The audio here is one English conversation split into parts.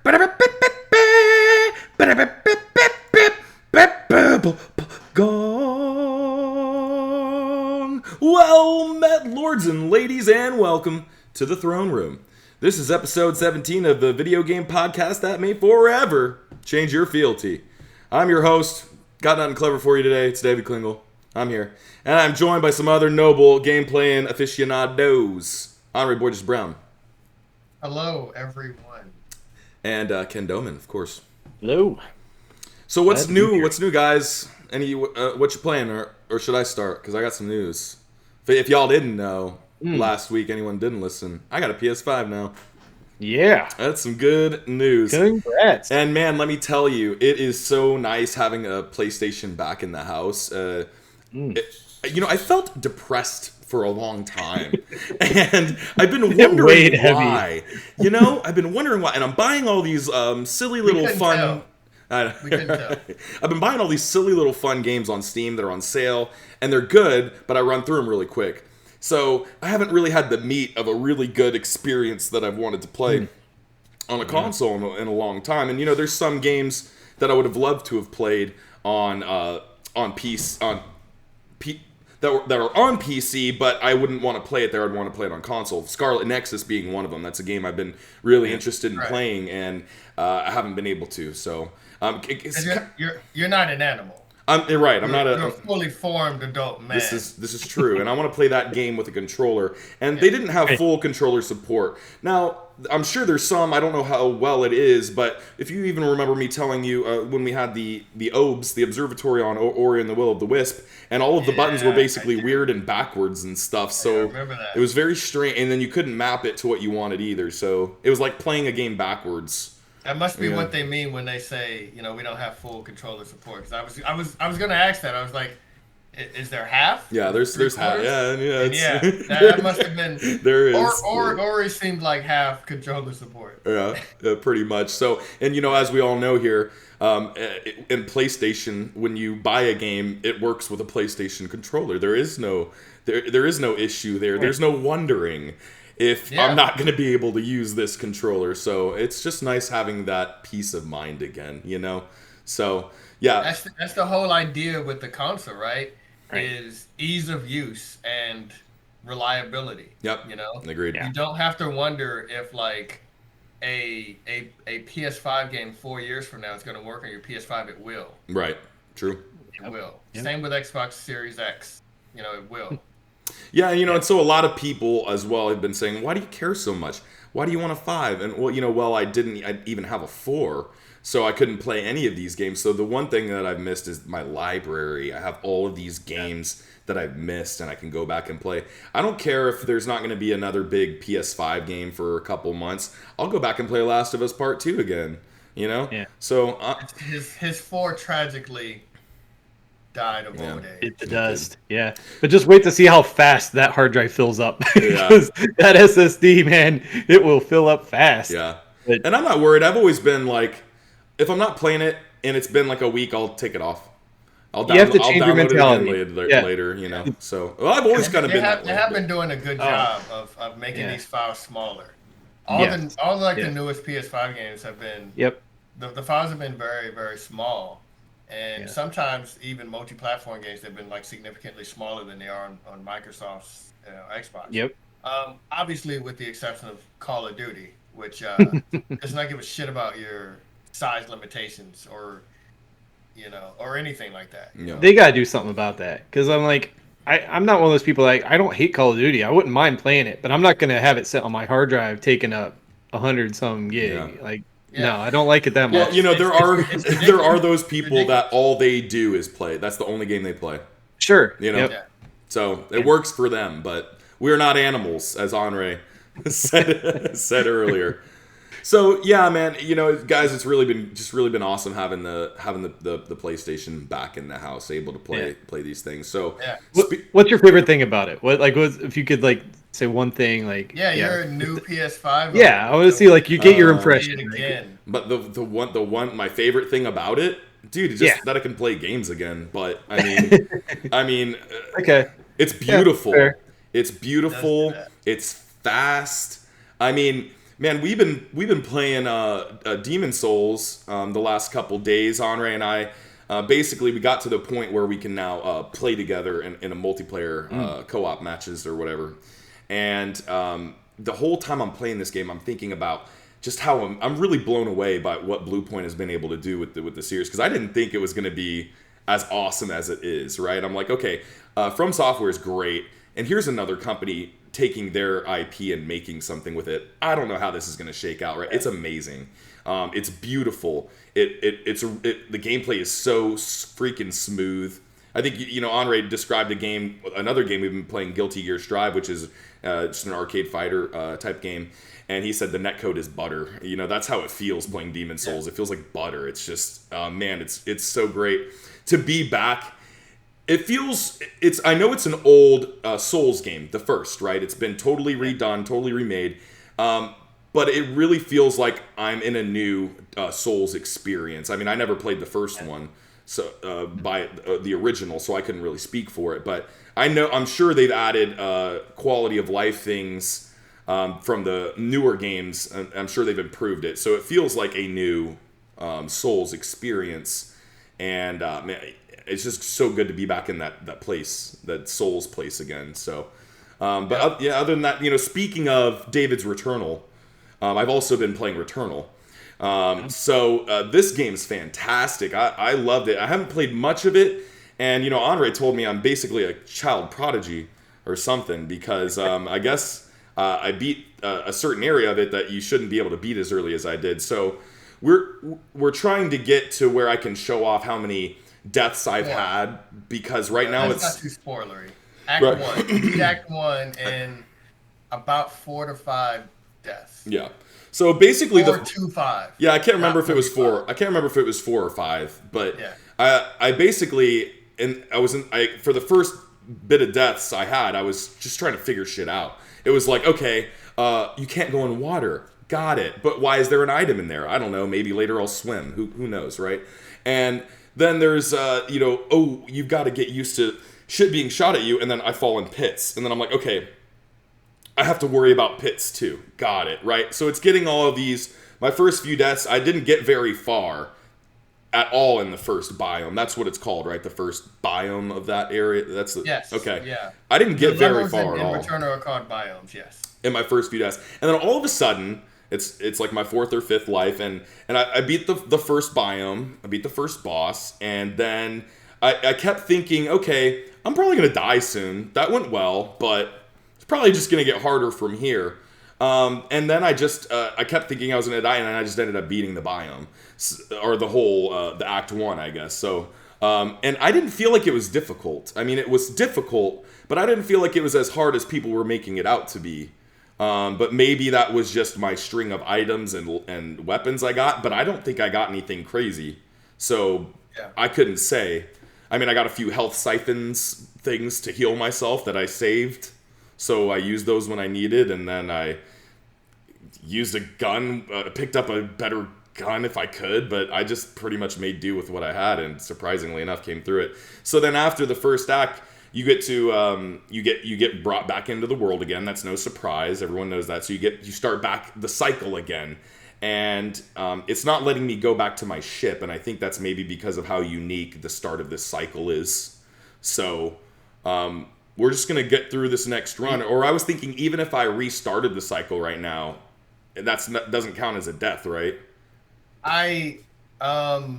Gong. Well met, lords and ladies, and welcome to the Throne Room. This is episode 17 of the video game podcast that may forever change your fealty. I'm your host. Got nothing clever for you today. It's David Klingel. I'm here. And I'm joined by some other noble game-playing aficionados. Anre Borges-Brown. Hello, everyone. And Ken Doman, of course. Hello. So what's new? What's new, guys? What you playing, or should I start? Because I got some news. If y'all didn't know, last week anyone didn't listen, I got a PS5 now. Yeah. That's some good news. Congrats. And man, let me tell you, it is so nice having a PlayStation back in the house. I felt depressed for a long time, and I've been wondering why. I've been wondering why, and I'm buying all these silly little fun. We couldn't tell. I've been buying all these silly little fun games on Steam that are on sale, and they're good, but I run through them really quick. So I haven't really had the meat of a really good experience that I've wanted to play on a console in a long time. And there's some games that I would have loved to have played on PC that are on PC, but I wouldn't want to play it there. I'd want to play it on console. Scarlet Nexus being one of them. That's a game I've been really interested in playing, and I haven't been able to. So you're not an animal. You're right. You're a fully formed adult man. This is true, and I want to play that game with a controller. And they didn't have full controller support. Now, I'm sure there's some. I don't know how well it is, but if you even remember me telling you when we had the OBS, the observatory on Ori and the Will of the Wisp, and all of the buttons were basically weird and backwards and stuff. So I remember that. It was very strange, and then you couldn't map it to what you wanted either. So it was like playing a game backwards. That must be what they mean when they say, we don't have full controller support. Because I was going to ask that. I was like, is there half? Yeah, there's half. Yeah. That must have been. There is. Or it seemed like half controller support. Yeah, pretty much. So, and as we all know here, in PlayStation, when you buy a game, it works with a PlayStation controller. There is no issue there. There's no wondering if I'm not going to be able to use this controller. So it's just nice having that peace of mind again, So, yeah. That's the whole idea with the console, right? Is ease of use and reliability. Yep. Agreed. You don't have to wonder if like a PS5 game 4 years from now is going to work on your PS5. It will. Right. True. It will. Yep. Same with Xbox Series X. It will. Yeah, and so a lot of people as well have been saying, why do you care so much? Why do you want a 5? And I didn't even have a 4, so I couldn't play any of these games. So the one thing that I've missed is my library. I have all of these games that I've missed, and I can go back and play. I don't care if there's not going to be another big PS5 game for a couple months. I'll go back and play Last of Us Part 2 again, Yeah. So his 4 tragically died of old age. Hit the dust. Yeah. But just wait to see how fast that hard drive fills up. Because that SSD, man, it will fill up fast. Yeah. And I'm not worried. I've always been like, if I'm not playing it and it's been like a week, I'll take it off. I'll download it later, So I've always kind of been that way. They have been doing a good job of making these files smaller. The newest PS5 games have been the files have been very, very small. And sometimes even multi-platform games have been like significantly smaller than they are on Microsoft's Xbox. Yep. Obviously, with the exception of Call of Duty, which does not give a shit about your size limitations or anything like that. Yeah. They gotta do something about that, because I'm like, I'm not one of those people like, I don't hate Call of Duty. I wouldn't mind playing it, but I'm not gonna have it set on my hard drive taking up 100-some gig. Yeah. No, I don't like it that much. Well, there are those people that all they do is play. That's the only game they play. Sure. So it works for them, but we're not animals, as Anre said earlier. So yeah, man, guys, it's really been awesome having the PlayStation back in the house, able to play these things. So what's your favorite thing about it? If you could say one thing, you're a new PS5. Yeah, I want to see you get your impression again. But the one my favorite thing about it, dude, is just that I can play games again. But I mean, okay, it's beautiful. Yeah, it's beautiful. It's fast. I mean, Man, we've been playing Demon Souls the last couple days. Anre and I, basically, we got to the point where we can now play together in a multiplayer co-op matches or whatever. And the whole time I'm playing this game, I'm thinking about just how I'm really blown away by what Bluepoint has been able to do with the series, because I didn't think it was going to be as awesome as it is. Right? I'm like, okay, From Software is great, and here's another company taking their IP and making something with it. I don't know how this is going to shake out, right? It's amazing. It's beautiful. The gameplay is so freaking smooth. I think, Anre described another game we've been playing, Guilty Gear Strive, which is just an arcade fighter type game. And he said the netcode is butter. That's how it feels playing Demon Souls. It feels like butter. It's just, man, it's so great to be back. I know it's an old Souls game, the first, right? It's been totally redone, totally remade. But it really feels like I'm in a new Souls experience. I mean, I never played the first one, so by the original, so I couldn't really speak for it. But I'm sure they've added quality of life things from the newer games. I'm sure they've improved it, so it feels like a new Souls experience. And man, it's just so good to be back in that place, that Souls place again. So, other than that, speaking of David's Returnal, I've also been playing Returnal. So this game is fantastic. I loved it. I haven't played much of it, and Anre told me I'm basically a child prodigy or something, because I guess I beat a certain area of it that you shouldn't be able to beat as early as I did. So we're trying to get to where I can show off how many deaths I've had, because right now it's not too spoilery. Act 1. You beat Act 1 and about 4 to 5 deaths. Yeah. So basically 4-5. Yeah, I can't remember if it was 4. I can't remember if it was 4 or 5, but yeah. I basically, for the first bit of deaths I had, I was just trying to figure shit out. It was like, okay, you can't go in water. Got it. But why is there an item in there? I don't know. Maybe later I'll swim. Who knows, right? And then there's, you've got to get used to shit being shot at you, and then I fall in pits. And then I'm like, okay, I have to worry about pits too. Got it, right? So it's getting all of these. My first few deaths, I didn't get very far at all in the first biome. That's what it's called, right? The first biome of that area. Yes. Okay. Yeah. I didn't get very far at all. Returnal are called biomes, yes. In my first few deaths, and then all of a sudden, it's like my 4th or 5th life, and I beat the first biome. I beat the first boss, and then I kept thinking, okay, I'm probably gonna die soon. That went well, but it's probably just gonna get harder from here. And then I kept thinking I was gonna die, and then I just ended up beating the biome, or the whole the Act 1, I guess. So, and I didn't feel like it was difficult. I mean, it was difficult, but I didn't feel like it was as hard as people were making it out to be. But maybe that was just my string of items and weapons I got, but I don't think I got anything crazy. So yeah. I couldn't say. I mean, I got a few health siphons things to heal myself that I saved. So I used those when I needed, and then I used a gun, picked up a better gun if I could, but I just pretty much made do with what I had, and surprisingly enough came through it. So then after the first act, you get to you get brought back into the world again. That's no surprise. Everyone knows that. So you start back the cycle again, and it's not letting me go back to my ship, and I think that's maybe because of how unique the start of this cycle is. So we're just gonna get through this next run. Or I was thinking, even if I restarted the cycle right now, doesn't count as a death, right? Well,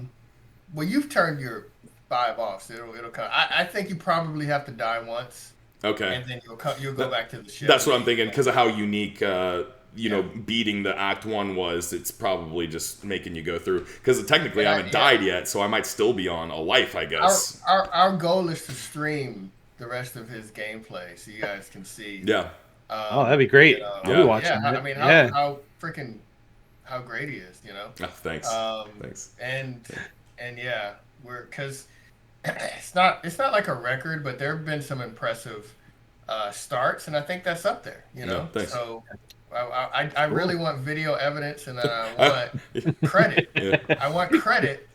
you've turned your 5 off, so it'll come. I think you probably have to die once. Okay. And then you'll go back to the ship. That's what I'm thinking, because of how unique beating the Act 1 was. It's probably just making you go through, because technically I haven't died yet, so I might still be on a life, I guess. Our goal is to stream the rest of his gameplay so you guys can see. Yeah. That'd be great. I'll be watching. Yeah, I mean, how freaking how great he is, Oh, thanks. Thanks. And yeah, because it's not like a record, but there have been some impressive starts, and I think that's up there. Thanks. So I really want video evidence, and I want credit. Yeah. I want credit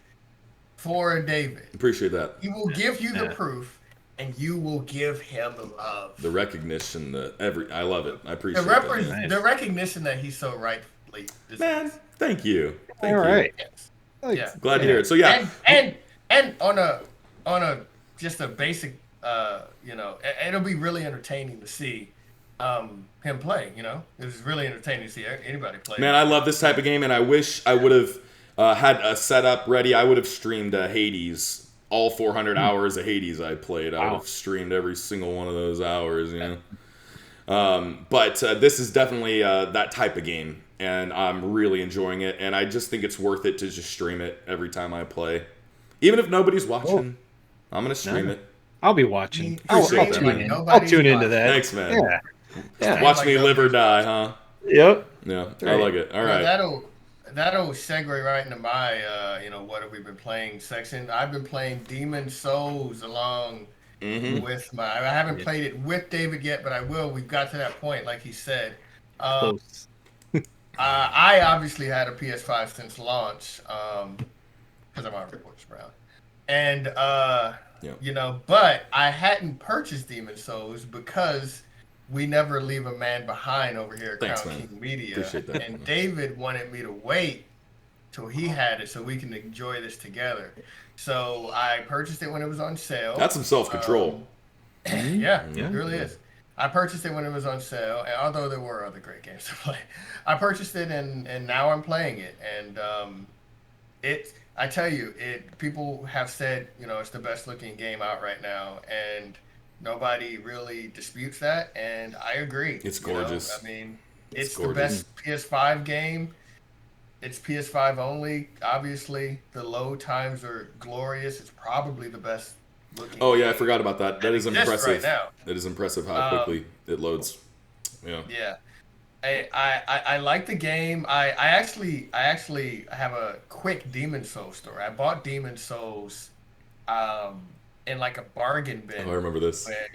for David. Appreciate that. He will give you the proof, and you will give him love. The recognition, I love it. I appreciate it. The recognition that he's so complete. Man, thank you. Thank All you. right. Yes. Yeah. Glad to hear it. So yeah, and on a just a basic, it'll be really entertaining to see him play. It was really entertaining to see anybody play. Man, I love this type of game, and I wish I would have had a setup ready. I would have streamed Hades, all 400 hours of Hades I played. I would have streamed every single one of those hours, But this is definitely that type of game, and I'm really enjoying it. And I just think it's worth it to just stream it every time I play, even if nobody's watching. I'm gonna stream it. I'll be watching. I'll tune into that. Thanks, man. Yeah. Watch me live or die, huh? Yep. Yeah, I like it. All right. That'll segue right into my, what have we been playing section. I've been playing Demon Souls along with I haven't played it with David yet, but I will. We've got to that point, like he said. Close. I obviously had a PS5 since launch, because I'm already Porch Brown. And, but I hadn't purchased Demon Souls because we never leave a man behind over here at Crown King Media. Appreciate that. And David wanted me to wait till he had it so we can enjoy this together. So I purchased it when it was on sale. That's some self-control. Yeah, it really is. I purchased it when it was on sale, and although there were other great games to play, I purchased it and now I'm playing it. And I tell you, people have said, it's the best looking game out right now, and nobody really disputes that, and I agree. It's gorgeous. I mean, it's the best PS5 game. It's PS5 only. Obviously, the load times are glorious. It's probably the best looking. Oh yeah, I forgot about that. That is impressive. Right now. It is impressive how quickly it loads. Yeah. Yeah. I like the game. I actually have a quick Demon Souls story. I bought Demon Souls in like a bargain bin. Oh, I remember this. Where,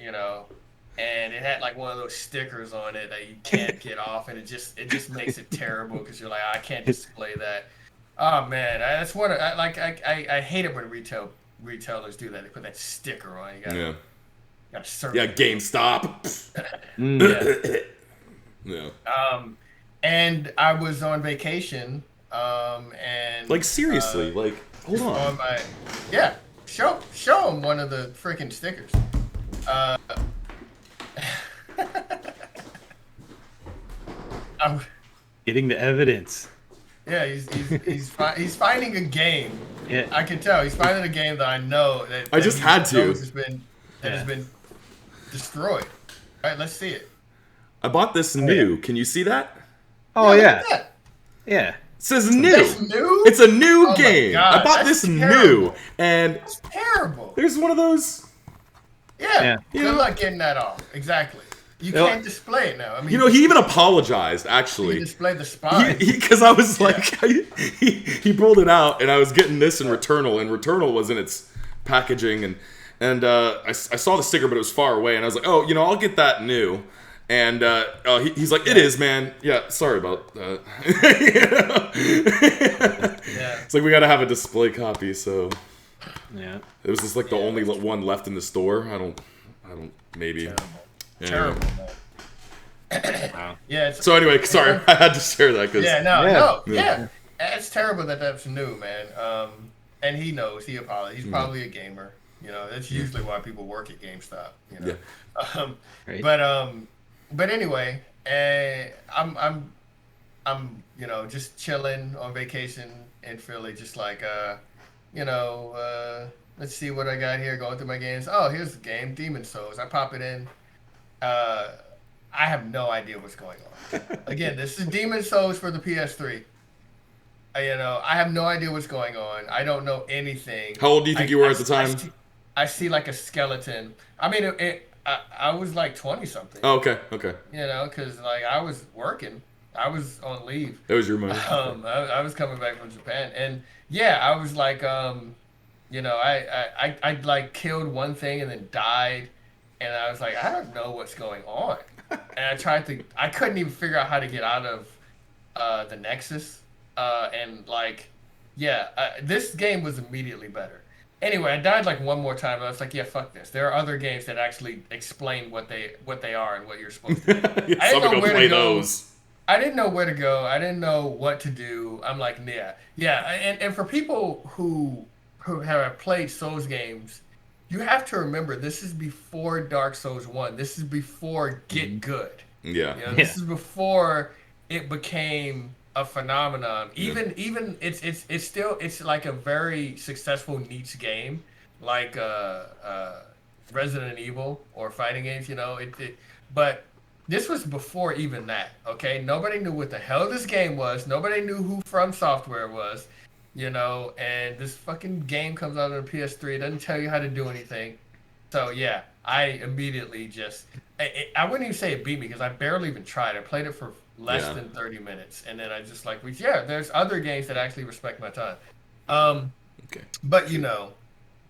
and it had like one of those stickers on it that you can't get off, and it just makes it terrible because you're like, I can't display that. Oh man, that's one. I hate it when retailers do that. They put that sticker on. You gotta search. Yeah, GameStop. Yeah. And I was on vacation. And like seriously, hold on. Show him one of the freaking stickers. Getting the evidence. Yeah, he's finding a game. Yeah, I can tell he's finding a game that I know that I just had to. Has been destroyed. All right, let's see it. I bought this new. Can you see that? Oh yeah. It says new. It's new. It's a new game. God, I bought this terrible. new, and it's terrible. There's one of those. Yeah. Good luck getting that off. Exactly. You can't display it now. I mean, he even apologized, actually. He displayed the spine. Because I was like, he pulled it out, and I was getting this in Returnal, and Returnal was in its packaging, and I saw the sticker, but it was far away, and I was like, oh, I'll get that new. And he's like, it is, man. Yeah, sorry about that. It's like, we got to have a display copy, so. Yeah. It was just like the only one left in the store. I don't, maybe. Terrible. Wow. Yeah. So anyway, sorry, I had to share that because. Yeah. It's terrible that's new, man. And he knows. He apologized. He's probably a gamer. That's usually why people work at GameStop. Right. But anyway, I'm just chilling on vacation in Philly, just like let's see what I got here. Going through my games. Oh, here's the game, Demon Souls. I pop it in. I have no idea what's going on. Again, this is Demon Souls for the PS3. I have no idea what's going on. I don't know anything. How old do you think you were at the time? I see like a skeleton. I mean, I was like 20 something. Oh, okay. Because like I was working. I was on leave. That was your money. I was coming back from Japan, and I was like, I like killed one thing and then died, and I was like, I don't know what's going on, and I couldn't even figure out how to get out of the Nexus, this game was immediately better. Anyway, I died like one more time, and I was like, yeah, fuck this. There are other games that actually explain what they are and what you're supposed to do. I didn't know where to go. Those. I didn't know where to go. I didn't know what to do. I'm like, yeah. And for people who have played Souls games, you have to remember this is before Dark Souls 1. This is before Get Good. Yeah. This is before it became a phenomenon. Even it's still like a very successful niche game, like Resident Evil or fighting games. But this was before even that. Okay, nobody knew what the hell this game was. Nobody knew who From Software was. And this fucking game comes out on the PS3. It doesn't tell you how to do anything. So yeah, I immediately I wouldn't even say it beat me because I barely even tried. I played it for less than 30 minutes, and then I just there's other games that actually respect my time. Okay. But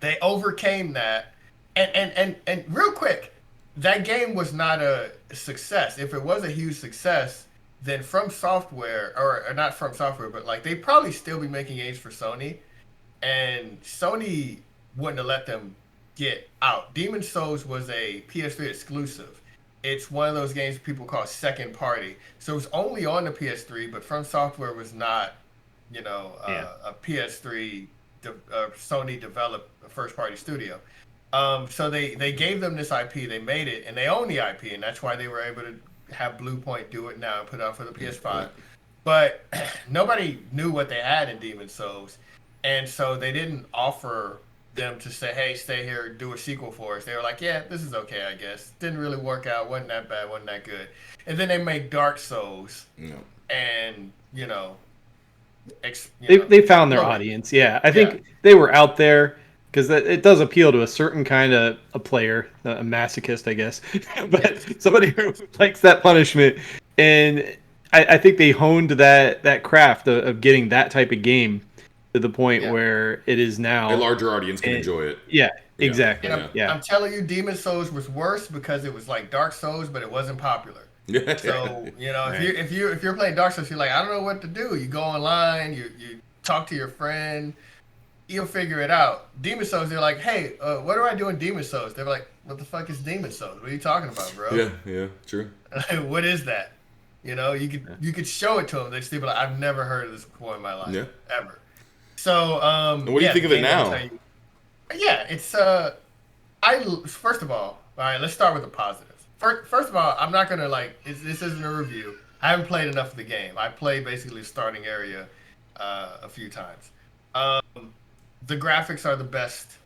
they overcame that, and real quick, that game was not a success. If it was a huge success, then From Software, or not From Software, but like they'd probably still be making games for Sony, and Sony wouldn't have let them get out. Demon's Souls was a PS3 exclusive. It's one of those games people call second party. So it was only on the PS3, but From Software was not, a PS3 Sony developed first party studio. So they gave them this IP, they made it, and they own the IP, and that's why they were able to have Blue Point do it now and put it out for the PS5. But nobody knew what they had in Demon's Souls, and so they didn't offer them to say, hey, stay here, do a sequel for us. They were like, yeah, this is okay, I guess. Didn't really work out, wasn't that bad, wasn't that good. And then they make Dark Souls, and they found their audience. Yeah, I think they were out there because it does appeal to a certain kind of a player, a masochist, I guess, but somebody who likes that punishment. And I think they honed that craft of getting that type of game to the point where it is now a larger audience can enjoy it. Yeah, exactly. I'm telling you, Demon's Souls was worse because it was like Dark Souls, but it wasn't popular. So if you're playing Dark Souls, you're like, I don't know what to do. You go online, you talk to your friend, you'll figure it out. Demon's Souls, they're like, hey, what do I do in Demon's Souls? They're like, what the fuck is Demon's Souls? What are you talking about, bro? Yeah, true. What is that? You could show it to them. They'd still be like, I've never heard of this before in my life, ever. So, what do you think of it now? It's first of all right, let's start with the positives. First of all, I'm not gonna this isn't a review. I haven't played enough of the game. I played basically the starting area a few times. The graphics are the best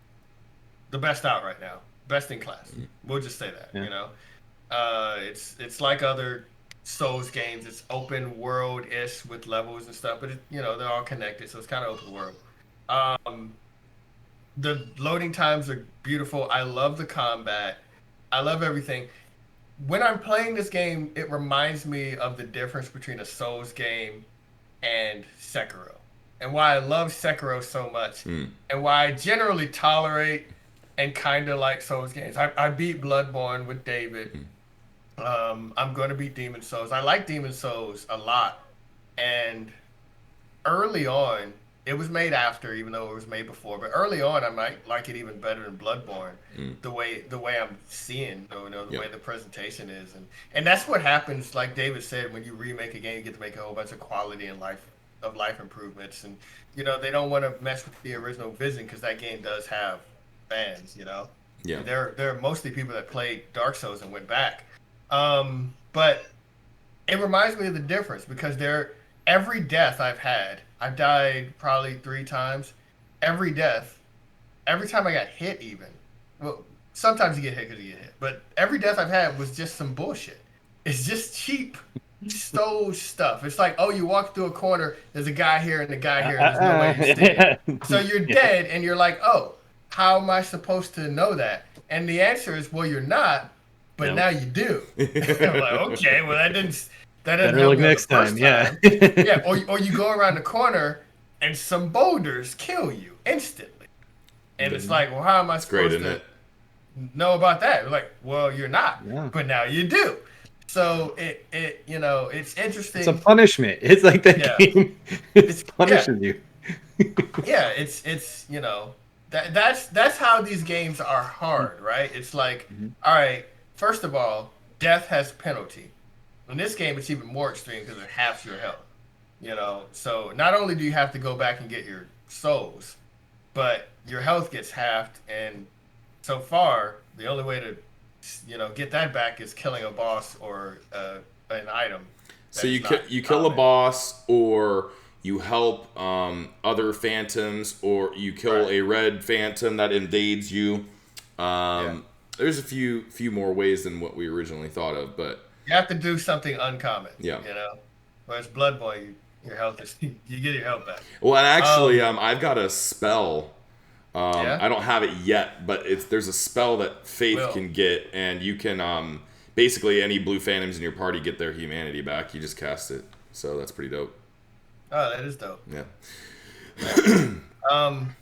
out right now, best in class. We'll just say that. It's like other Souls games. It's open world-ish with levels and stuff, but they're all connected, so it's kind of open world. The loading times are beautiful. I love the combat. I love everything. When I'm playing this game, it reminds me of the difference between a Souls game and Sekiro, and why I love Sekiro so much, and why I generally tolerate and kind of like Souls games. I beat Bloodborne with David. I'm going to beat Demon's Souls. I like Demon's Souls a lot. And early on, it was made after, even though it was made before, but early on, I might like it even better than Bloodborne. The way I'm seeing, the way the presentation is. And that's what happens, like David said, when you remake a game, you get to make a whole bunch of quality and life improvements. And, they don't want to mess with the original vision because that game does have fans, Yeah. There are mostly people that played Dark Souls and went back. But it reminds me of the difference because every death I've died probably 3 times. Every time I got hit even. Well, sometimes you get hit because you get hit. But every death I've had was just some bullshit. It's just cheap stole stuff. It's like, oh, you walk through a corner, there's a guy here and a guy here, and there's no way to see it. So you're dead, and you're like, oh, how am I supposed to know that? And the answer is, well, you're not. But now you do. I'm like, okay, well that didn't better look next time. Yeah. Or you go around the corner and some boulders kill you instantly, and it's like, well, how am I supposed to know about that? We're like, well, you're not, but now you do. So it's interesting. It's a punishment. It's like that game. It's punishing you. That's how these games are hard, right? It's like, all right. First of all, death has penalty. In this game, it's even more extreme because it halves your health. You know, so not only do you have to go back and get your souls, but your health gets halved. And so far, the only way to, get that back is killing a boss or an item. So you kill a boss, or you help other phantoms, or you kill a red phantom that invades you. There's a few more ways than what we originally thought of, but you have to do something uncommon. Yeah. Whereas Bloodborne, your health is you get your health back. Well, and actually, I've got a spell. I don't have it yet, but there's a spell that Faith can get, and you can basically any blue phantoms in your party get their humanity back. You just cast it, so that's pretty dope. Oh, that is dope. Yeah.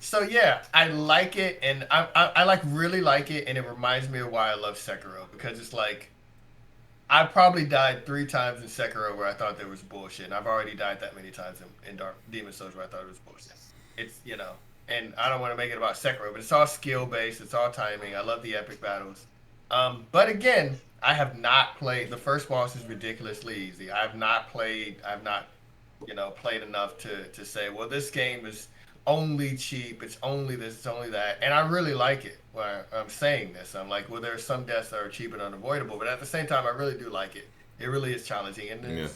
So yeah, I like it, and I really like it, and it reminds me of why I love Sekiro, because it's like I probably died 3 times in Sekiro where I thought there was bullshit, and I've already died that many times in Demon Souls where I thought it was bullshit. It's and I don't want to make it about Sekiro, but it's all skill based, it's all timing. I love the epic battles. But again, I have not played. The first boss is ridiculously easy. I've not played enough to say, well, this game is only cheap, it's only this, it's only that. And I really like it when I'm saying this. I'm like, well, there are some deaths that are cheap and unavoidable, but at the same time, I really do like it. It really is challenging. And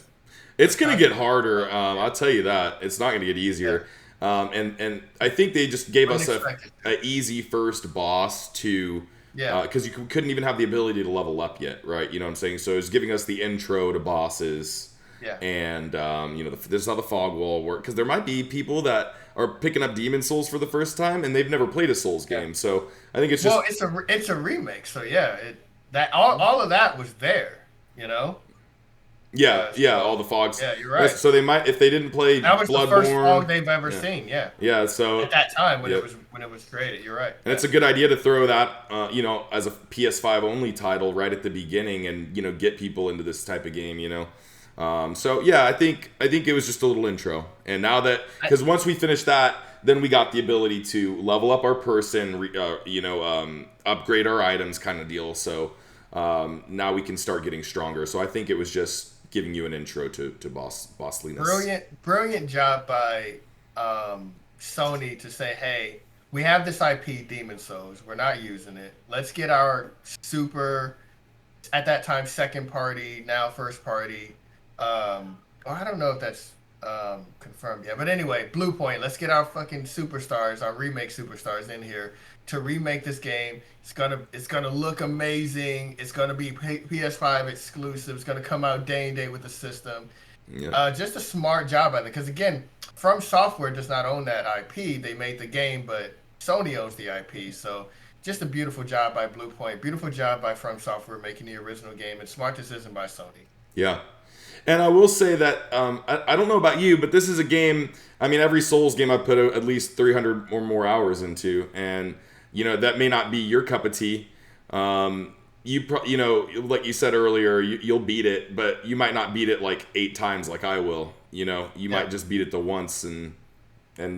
it's going to get harder. I'll tell you that. It's not going to get easier. Yeah. And I think they just gave us a easy first boss to... because you couldn't even have the ability to level up yet, right? You know what I'm saying? So it's giving us the intro to bosses. Yeah. And, this is how the fog wall works. Because there might be people that are picking up Demon Souls for the first time, and they've never played a Souls game. So I think it's just... Well, it's a remake. So, all of that was there, Yeah, all the fogs. Yeah, you're right. So they might, if they didn't play Bloodborne... That was the first fog they've ever seen, yeah. Yeah, so... At that time, when it was created, you're right. And it's a good idea to throw that, as a PS5 only title right at the beginning and, get people into this type of game, I think it was just a little intro. And now that... Because once we finish that, then we got the ability to level up our person, upgrade our items kind of deal. So now we can start getting stronger. So I think it was just giving you an intro to bossliness. Brilliant job by Sony to say, hey, we have this IP, Demon Souls. We're not using it. Let's get our super, at that time, second party, now first party. I don't know if that's confirmed yet. But anyway, Blue Point, let's get our fucking superstars, our remake superstars in here to remake this game. It's gonna look amazing. It's gonna be PS5 exclusive. It's gonna come out day and date with the system. Yeah. Just a smart job at it, because again, From Software does not own that IP. They made the game, but Sony owns the IP. So just a beautiful job by Blue Point. Beautiful job by From Software making the original game, and smart decision by Sony. Yeah. And I will say that, I don't know about you, but this is a game, every Souls game I've put at least 300 or more hours into, and, that may not be your cup of tea. Like you said earlier, you'll beat it, but you might not beat it like 8 times like I will. You might just beat it the once and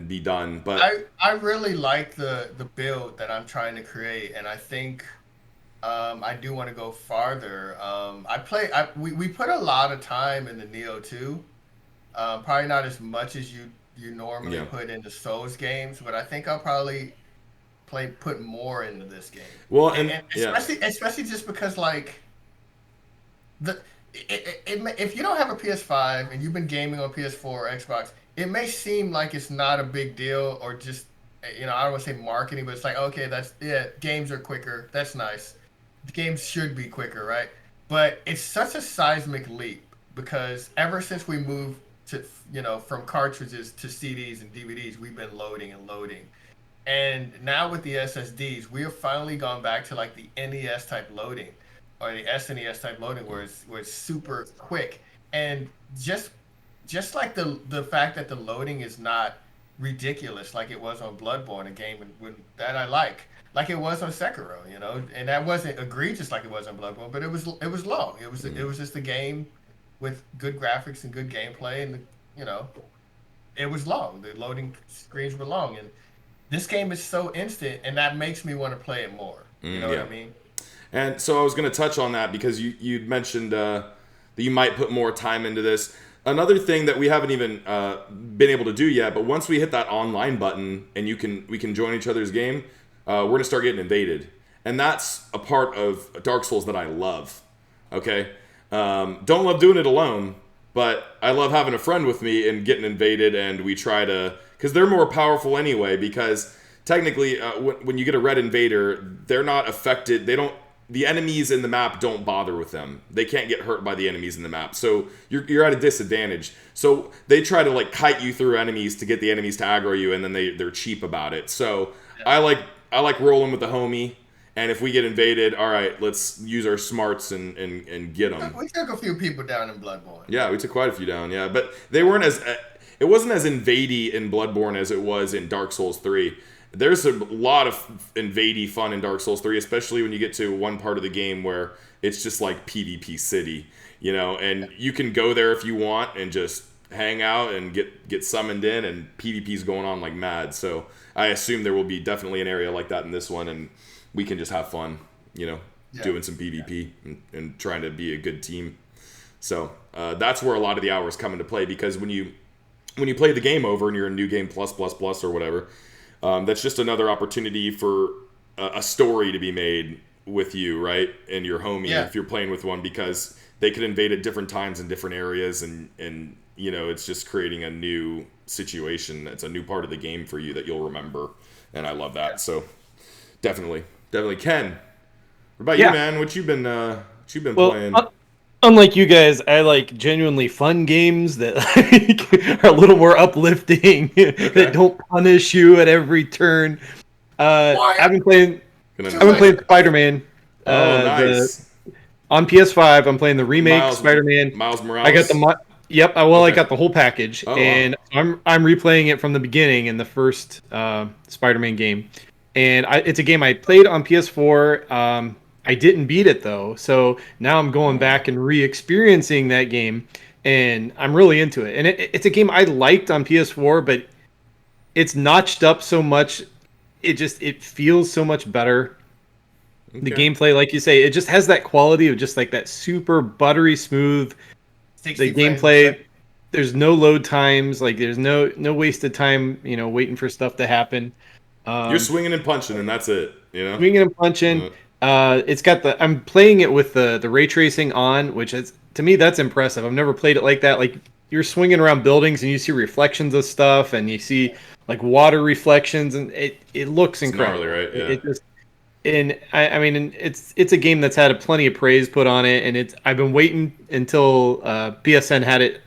be done. But I really like the build that I'm trying to create, and I think... I do want to go farther. We put a lot of time in the Neo 2. Probably not as much as you normally put into Souls games, but I think I'll probably put more into this game. Well, and especially just because if you don't have a PS5 and you've been gaming on PS4 or Xbox, it may seem like it's not a big deal, or just I don't want to say marketing, but it's like, okay, games are quicker. That's nice. The games should be quicker, right? But it's such a seismic leap, because ever since we moved to, from cartridges to CDs and DVDs, we've been loading and loading. And now with the SSDs, we have finally gone back to like the NES type loading, or the SNES type loading, where it's super quick. And just like the fact that the loading is not ridiculous like it was on Bloodborne, a game that I like it was on Sekiro, and that wasn't egregious like it was on Bloodborne, but it was long. It was just a game with good graphics and good gameplay, and it was long. The loading screens were long, and this game is so instant, and that makes me want to play it more. You know what I mean? And so I was going to touch on that, because you'd mentioned that you might put more time into this. Another thing that we haven't even been able to do yet, but once we hit that online button and we can join each other's game, we're gonna start getting invaded, and that's a part of Dark Souls that I love. Okay, don't love doing it alone, but I love having a friend with me and getting invaded, and we try to, because they're more powerful anyway. Because technically, when you get a red invader, they're not affected. The enemies in the map don't bother with them. They can't get hurt by the enemies in the map. So you're at a disadvantage. So they try to like kite you through enemies to get the enemies to aggro you, and then they're cheap about it. So I like rolling with the homie. And if we get invaded, all right, let's use our smarts and get them. We took a few people down in Bloodborne. Yeah, we took quite a few down, yeah. But they weren't it wasn't as invadey in Bloodborne as it was in Dark Souls 3. There's a lot of invadey fun in Dark Souls 3, especially when you get to one part of the game where it's just like PvP City, and you can go there if you want and just hang out and get summoned in, and PvP's going on like mad. So I assume there will be definitely an area like that in this one, and we can just have fun, doing some PvP and trying to be a good team. So that's where a lot of the hours come into play, because when you play the game over and you're in New Game Plus or whatever, that's just another opportunity for a story to be made with you, right? And your homie, if you're playing with one, because they could invade at different times in different areas, and it's just creating a new situation. It's a new part of the game for you that you'll remember, and I love that. So definitely. Ken, what about you, man? What you been playing? Unlike you guys, I like genuinely fun games that are a little more uplifting, that don't punish you at every turn. I've been playing Spider-Man. Nice. On PS5, I'm playing the remake Spider-Man. Miles Morales. I got I got the whole package, and wow. I'm replaying it from the beginning in the first Spider-Man game. And it's a game I played on PS4. I didn't beat it though, so now I'm going back and re-experiencing that game, and I'm really into it. And it's a game I liked on PS4, but it's notched up so much. It feels so much better. Okay. The gameplay, like you say, it just has that quality of just like that super buttery smooth. The gameplay, there's no load times, like there's no wasted time, waiting for stuff to happen. You're swinging and punching, and that's it. Swinging and punching. It's got I'm playing it with the ray tracing on, which is, to me, that's impressive. I've never played it like that. Like, you're swinging around buildings and you see reflections of stuff, and you see like water reflections, and it looks incredible. Gnarly, right? Yeah. It's a game that's had plenty of praise put on it, and I've been waiting until PSN had it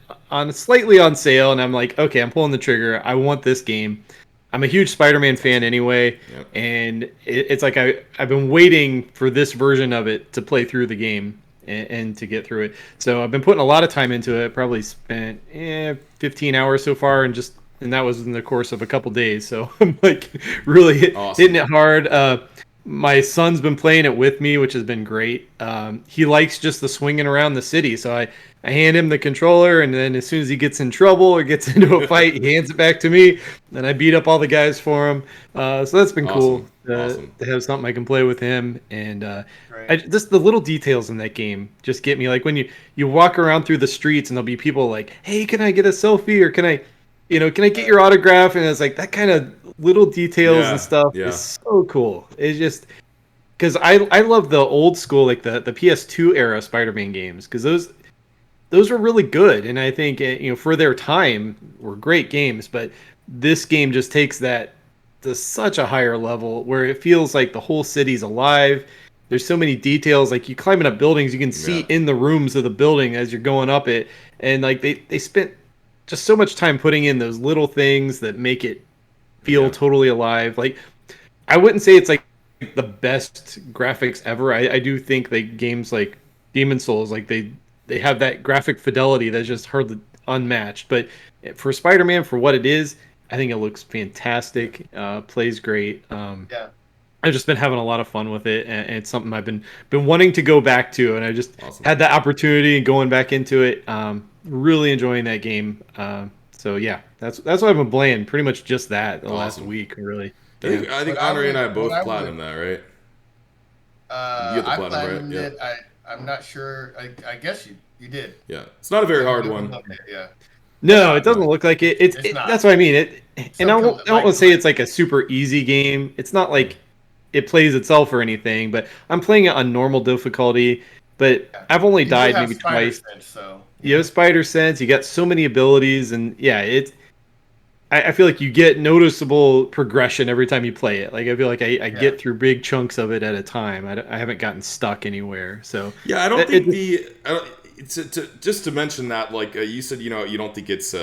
slightly on sale, and I'm like, okay, I'm pulling the trigger. I want this game. I'm a huge Spider-Man fan anyway, and it's like I've been waiting for this version of it to play through the game and to get through it. So I've been putting a lot of time into it. Probably spent 15 hours so far, and that was in the course of a couple days. So I'm like really hitting it hard. My son's been playing it with me, which has been great. He likes just the swinging around the city, so I hand him the controller, and then as soon as he gets in trouble or gets into a fight, he hands it back to me. Then I beat up all the guys for him. So that's been cool to have something I can play with him. And just the little details in that game just get me. Like when you walk around through the streets, and there'll be people like, "Hey, can I get a selfie?" or "Can I get your autograph?" And it's like that kind of little details and stuff is so cool. It's just because I love the old school, like the PS2 era Spider-Man games, because those were really good, and I think for their time were great games. But this game just takes that to such a higher level, where it feels like the whole city's alive. There's so many details, like you climbing up buildings, you can see in the rooms of the building as you're going up it, and like they spent just so much time putting in those little things that make it feel totally alive. Like, I wouldn't say it's like the best graphics ever. I do think that games like Demon's Souls, like they have that graphic fidelity that's just hardly unmatched. But for Spider-Man, for what it is, I think it looks fantastic. Plays great. I've just been having a lot of fun with it, and it's something I've been wanting to go back to, and I just had that opportunity and going back into it. Really enjoying that game. So yeah, that's what I've been playing. Pretty much just that the last week, really. I think Anre and I both platinum that, right? I platinumed it. I'm not sure. I guess You did. Yeah, it's not a very hard one. Yeah. No, it doesn't look like it. It's that's what I mean. And I don't want to say it's like a super easy game. It's not like it plays itself or anything. But I'm playing it on normal difficulty. But I've only died maybe twice. You have spider sense. You got so many abilities, and yeah, I feel like you get noticeable progression every time you play it. Like I feel like I get through big chunks of it at a time. I haven't gotten stuck anywhere. So yeah, I don't think just to mention that, like you said, you don't think it's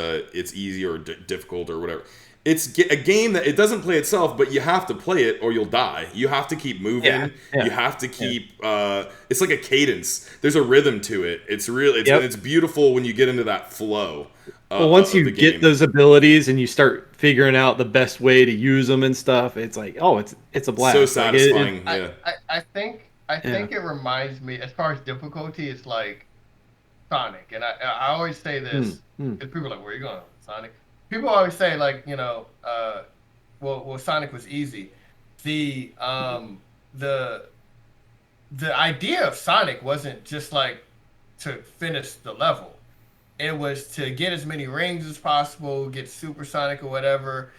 easy or difficult or whatever. It's a game that it doesn't play itself, but you have to play it or you'll die. You have to keep moving. Yeah. You have to keep. It's like a cadence. There's a rhythm to it. It's really it's beautiful when you get into that flow. Well, once you get those abilities and you start figuring out the best way to use them and stuff, it's like, oh, it's a blast. So satisfying. I think it reminds me, as far as difficulty, it's like Sonic, and I always say this because people are like, where are you going, Sonic? People always say like, well, Sonic was easy. The idea of Sonic wasn't just like to finish the level. It was to get as many rings as possible, get supersonic or whatever.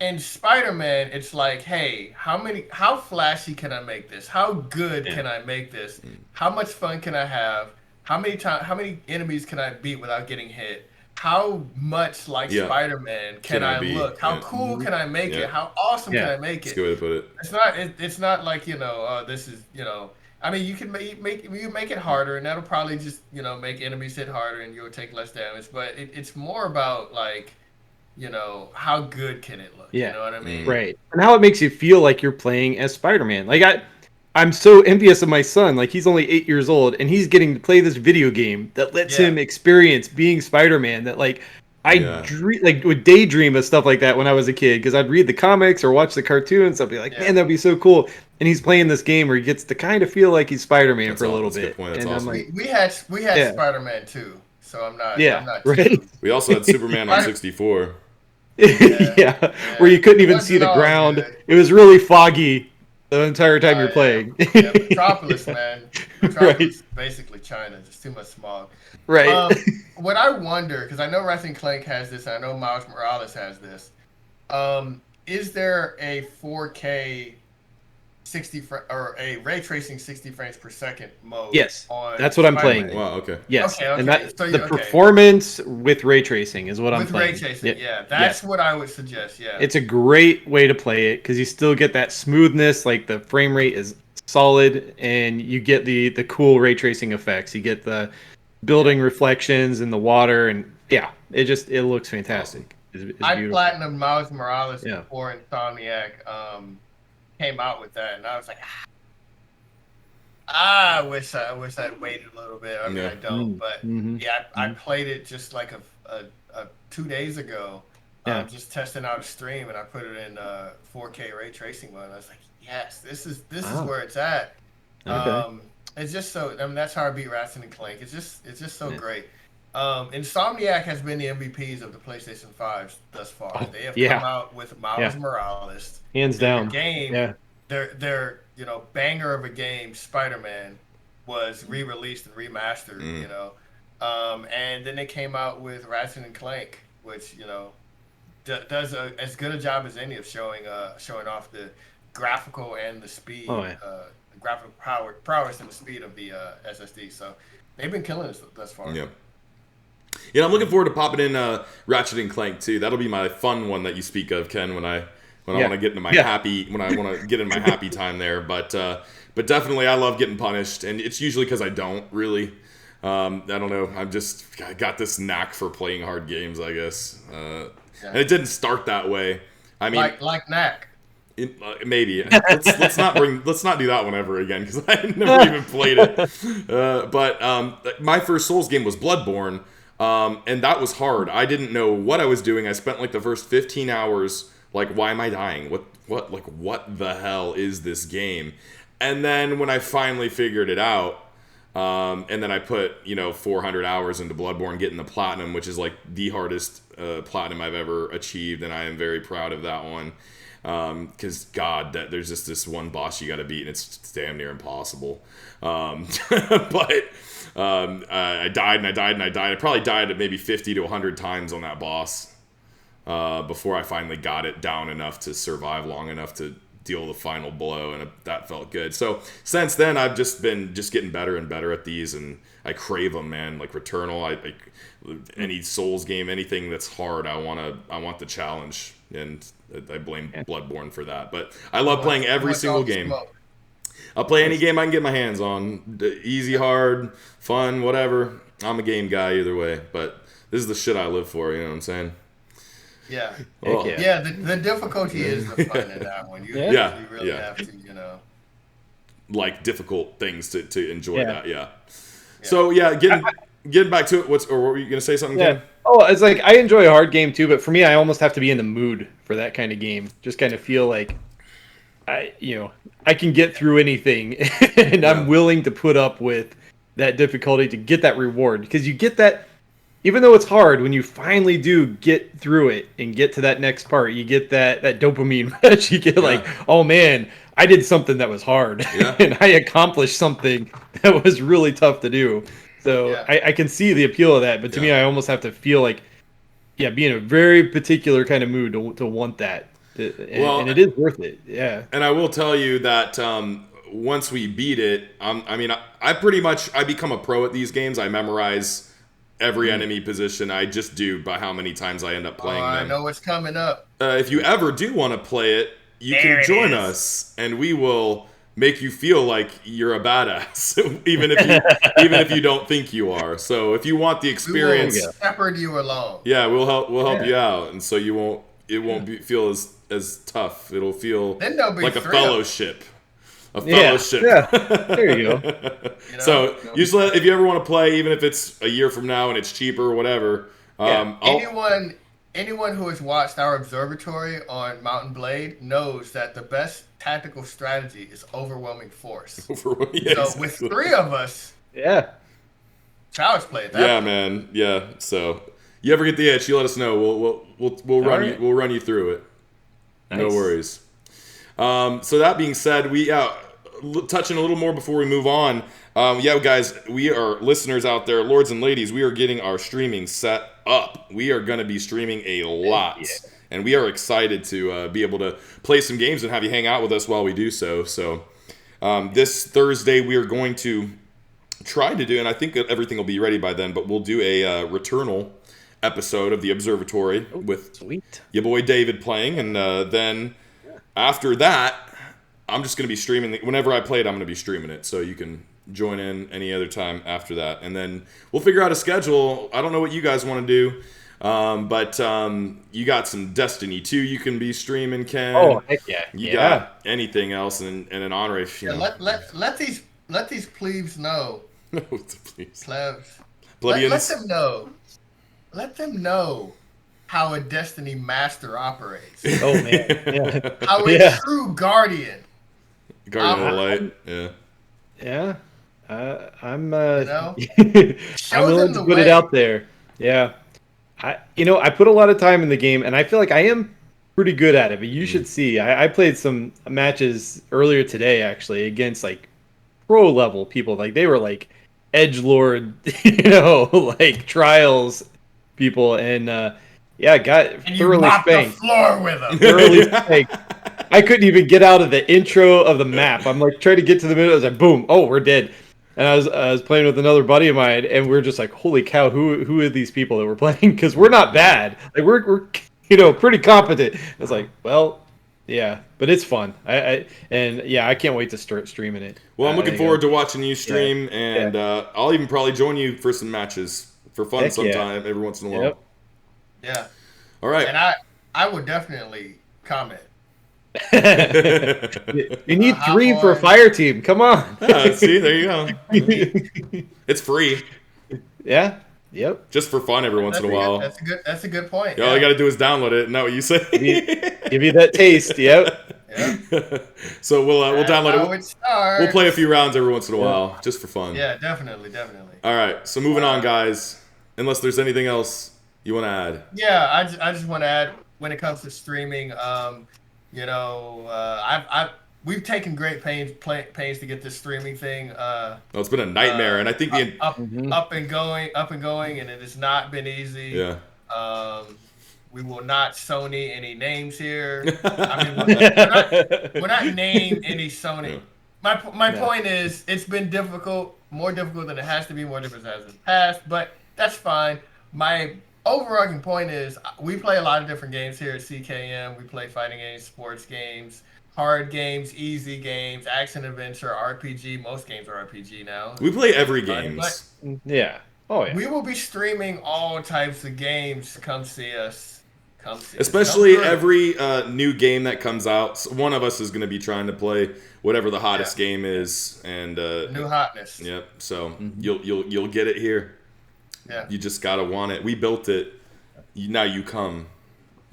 And Spider-Man, it's like, hey, how flashy can I make this? How good can I make this? How much fun can I have? How many enemies can I beat without getting hit? How much like Spider-Man can I look? How cool can I make it? How awesome can I make it? That's a good way to put it. It's not like, this is, I mean, you can make it harder, and that'll probably just, make enemies hit harder and you'll take less damage. But it's more about like, how good can it look? Yeah. You know what I mean? Right. And how it makes you feel like you're playing as Spider-Man. Like I'm so envious of my son. Like he's only 8 years old and he's getting to play this video game that lets him experience being Spider-Man. That like would daydream of stuff like that when I was a kid, because I'd read the comics or watch the cartoons. I'd be like, man, that'd be so cool. And he's playing this game where he gets to kind of feel like he's Spider-Man for a little bit. And awesome. I'm like, we had Spider-Man too, so I'm not. Yeah, I'm not right. We also had Superman on 64. Where you couldn't even see the ground. Good. It was really foggy the entire time you're playing. Metropolis, man. Metropolis, basically China. Just too much smog. Right. What I wonder, because I know Ratchet and Clank has this, I know Miles Morales has this. Is there a 4K 60 or a ray tracing 60 frames per second mode? Yes, that's what I'm playing. Wow, okay. Yes, okay. And that, so the performance with ray tracing is what I'm playing. With ray tracing, that's what I would suggest. Yeah, it's a great way to play it because you still get that smoothness, like the frame rate is solid, and you get the cool ray tracing effects. You get the building reflections in the water, and it looks fantastic. It's I platinumed Miles Morales before Insomniac came out with that, and I was like, I wish I'd waited a little bit. I mean, I don't, but I played it just like a 2 days ago, just testing out a stream, and I put it in 4K ray tracing mode. I was like, yes, this is where it's at. Okay. It's just so. I mean, that's how I beat Ratchet and Clank. It's just so great. Insomniac has been the MVPs of the PlayStation 5 thus far. They have come out with Miles Morales, hands down. Game, their banger of a game, Spider-Man, was re-released and remastered. And then they came out with Ratchet and Clank, which does as good a job as any of showing off the graphical and the speed, graphical prowess and the speed of the SSD. So they've been killing us thus far. Yeah. Yeah, I'm looking forward to popping in Ratchet and Clank too. That'll be my fun one that you speak of, Ken, when I want to get into my happy time there. But definitely, I love getting punished, and it's usually because I don't really. I don't know. I got this knack for playing hard games, I guess. And it didn't start that way. I mean, like knack. Maybe let's not do that one ever again, because I never even played it. But my first Souls game was Bloodborne. And that was hard. I didn't know what I was doing. I spent like the first 15 hours like, why am I dying? What the hell is this game? And then when I finally figured it out, And then I put 400 hours into Bloodborne, getting the platinum, which is like the hardest platinum I've ever achieved, and I am very proud of that one. Because there's just this one boss you got to beat, and it's damn near impossible. But I died and I died and I died. I probably died maybe 50 to 100 times on that boss before I finally got it down enough to survive long enough to deal the final blow, and that felt good. So since then, I've just been getting better and better at these, and I crave them, man. Like Returnal, any Souls game, anything that's hard, I want the challenge, and I blame Bloodborne for that. But I love playing every single game. I'll play any game I can get my hands on. Easy, hard, fun, whatever. I'm a game guy either way. But this is the shit I live for, you know what I'm saying? Yeah. Oh. Yeah, the difficulty is the fun in that one. You really have to, like difficult things to enjoy that, yeah. So, getting back to it, what were you going to say something, Ken? Oh, it's like I enjoy a hard game too, but for me, I almost have to be in the mood for that kind of game. Just kind of feel like I can get through anything, and I'm willing to put up with that difficulty to get that reward, because you get that, even though it's hard, when you finally do get through it and get to that next part, you get that dopamine rush. You get like, oh man, I did something that was hard, and I accomplished something that was really tough to do. So I can see the appeal of that, but to me, I almost have to feel like, be in a very particular kind of mood to want that. And it is worth it, And I will tell you that once we beat it, I become a pro at these games. I memorize every enemy position. I just do by how many times I end up playing them. I know what's coming up. If you ever do want to play it, you can join us, and we will make you feel like you're a badass, even if you don't think you are. So if you want the experience, we won't shepherd you along. Yeah, we'll help you out, and so it won't feel as tough. It'll feel like a fellowship. A fellowship. Yeah. There you go. So you just if you ever want to play, even if it's a year from now and it's cheaper or whatever. Anyone who has watched our observatory on Mountain Blade knows that the best tactical strategy is overwhelming force. So with 3 of us, child's play at that point. Man. Yeah. So you ever get the itch, you let us know. We'll run you through it. Nice. No worries. So that being said, we touching a little more before we move on. Guys, we are listeners out there, lords and ladies. We are getting our streaming set up. We are going to be streaming a lot, and we are excited to be able to play some games and have you hang out with us while we do so. So this Thursday, we are going to try to do, and I think that everything will be ready by then, but we'll do a Returnal episode of the Observatory with your boy David playing, and then after that, I'm just going to be streaming. Whenever I play it, I'm going to be streaming it, so you can join in any other time after that. And then we'll figure out a schedule. I don't know what you guys want to do, but you got some Destiny 2 you can be streaming, Ken. Oh, heck yeah. You got anything else, and an Anre, if you know. Let these plebes know. No, please. Plebs. Plebeians. Let them know how a Destiny master operates. Oh, man. Yeah. How a true guardian. Guardian of the Light, Yeah. I'm I'm willing to put it out there. Yeah. I put a lot of time in the game, and I feel like I am pretty good at it, but you should see. I played some matches earlier today, actually, against like pro level people. Like they were like edgelord, like trials people, and got thoroughly spanked. The floor with them. Thoroughly spanked. I couldn't even get out of the intro of the map. I'm like trying to get to the middle. I was like, boom! Oh, we're dead. And I was playing with another buddy of mine, and we're just like, holy cow! Who are these people that we're playing? Because we're not bad. Like we're pretty competent. It's like, well, yeah, but it's fun. I can't wait to start streaming it. Well, I'm looking forward to watching you stream, and I'll even probably join you for some matches for fun sometime every once in a while. Yep. Yeah. All right. And I would definitely comment. You need 3 for a fire team. Come on. See, there you go. It's free. Yeah. Yep. Just for fun every once in a while. That's a good point. All you got to do is download it. Isn't that what you say? Give you that taste. Yep. Yeah. So we'll download it. We'll play a few rounds every once in a while, just for fun. Yeah, definitely. All right, so moving on, guys. Unless there's anything else you want to add. Yeah, I just want to add when it comes to streaming. We've taken great pains to get this streaming thing. It's been a nightmare, and I think up and going, and it has not been easy. Yeah. We will not Sony any names here. I mean, we're not name any Sony. My point is, it's been difficult, more difficult than it has to be, more difficult than it has in the past, but that's fine. My overarching point is, we play a lot of different games here at CKM. We play fighting games, sports games, hard games, easy games, action adventure, RPG. Most games are RPG now. We play every game. Yeah. Oh yeah. We will be streaming all types of games. Come see us. Especially every new game that comes out. So one of us is going to be trying to play whatever the hottest game is, and new hotness. Yep. So you'll get it here. Yeah. You just gotta want it. We built it. Now you come.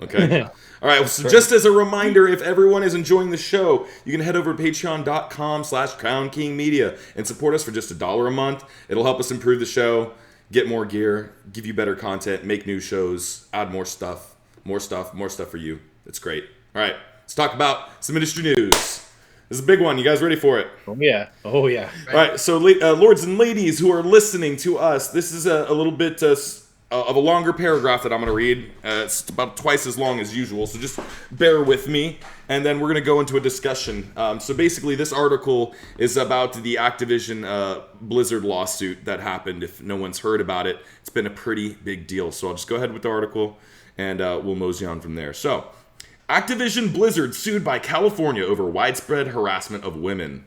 Okay. All right. So just as a reminder, if everyone is enjoying the show, you can head over to patreon.com/CrownKingMedia and support us for just $1 a month. It'll help us improve the show, get more gear, give you better content, make new shows, add more stuff for you. It's great. All right. Let's talk about some industry news. This is a big one. You guys ready for it? Oh, yeah. All right. So, lords and ladies who are listening to us, this is a little bit of a longer paragraph that I'm going to read. It's about twice as long as usual, so just bear with me. And then we're going to go into a discussion. So basically, this article is about the Activision Blizzard lawsuit that happened. If no one's heard about it, it's been a pretty big deal. So I'll just go ahead with the article, and we'll mosey on from there. So, Activision Blizzard sued by California over widespread harassment of women.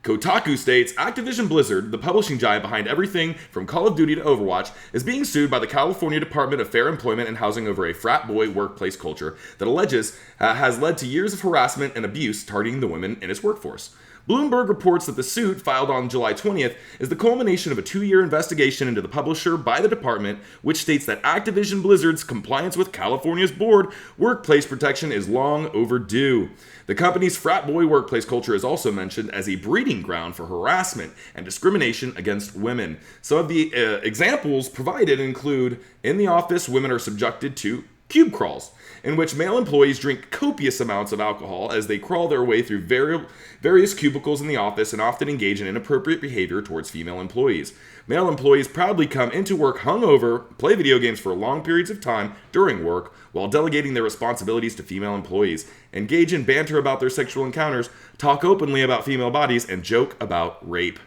Kotaku states, Activision Blizzard, the publishing giant behind everything from Call of Duty to Overwatch, is being sued by the California Department of Fair Employment and Housing over a frat boy workplace culture that alleges has led to years of harassment and abuse targeting the women in its workforce. Bloomberg reports that the suit, filed on July 20th, is the culmination of a 2-year investigation into the publisher by the department, which states that Activision Blizzard's compliance with California's board workplace protection is long overdue. The company's frat boy workplace culture is also mentioned as a breeding ground for harassment and discrimination against women. Some of the examples provided include, in the office, women are subjected to cube crawls, in which male employees drink copious amounts of alcohol as they crawl their way through various cubicles in the office and often engage in inappropriate behavior towards female employees. Male employees proudly come into work hungover, play video games for long periods of time during work, while delegating their responsibilities to female employees, engage in banter about their sexual encounters, talk openly about female bodies, and joke about rape.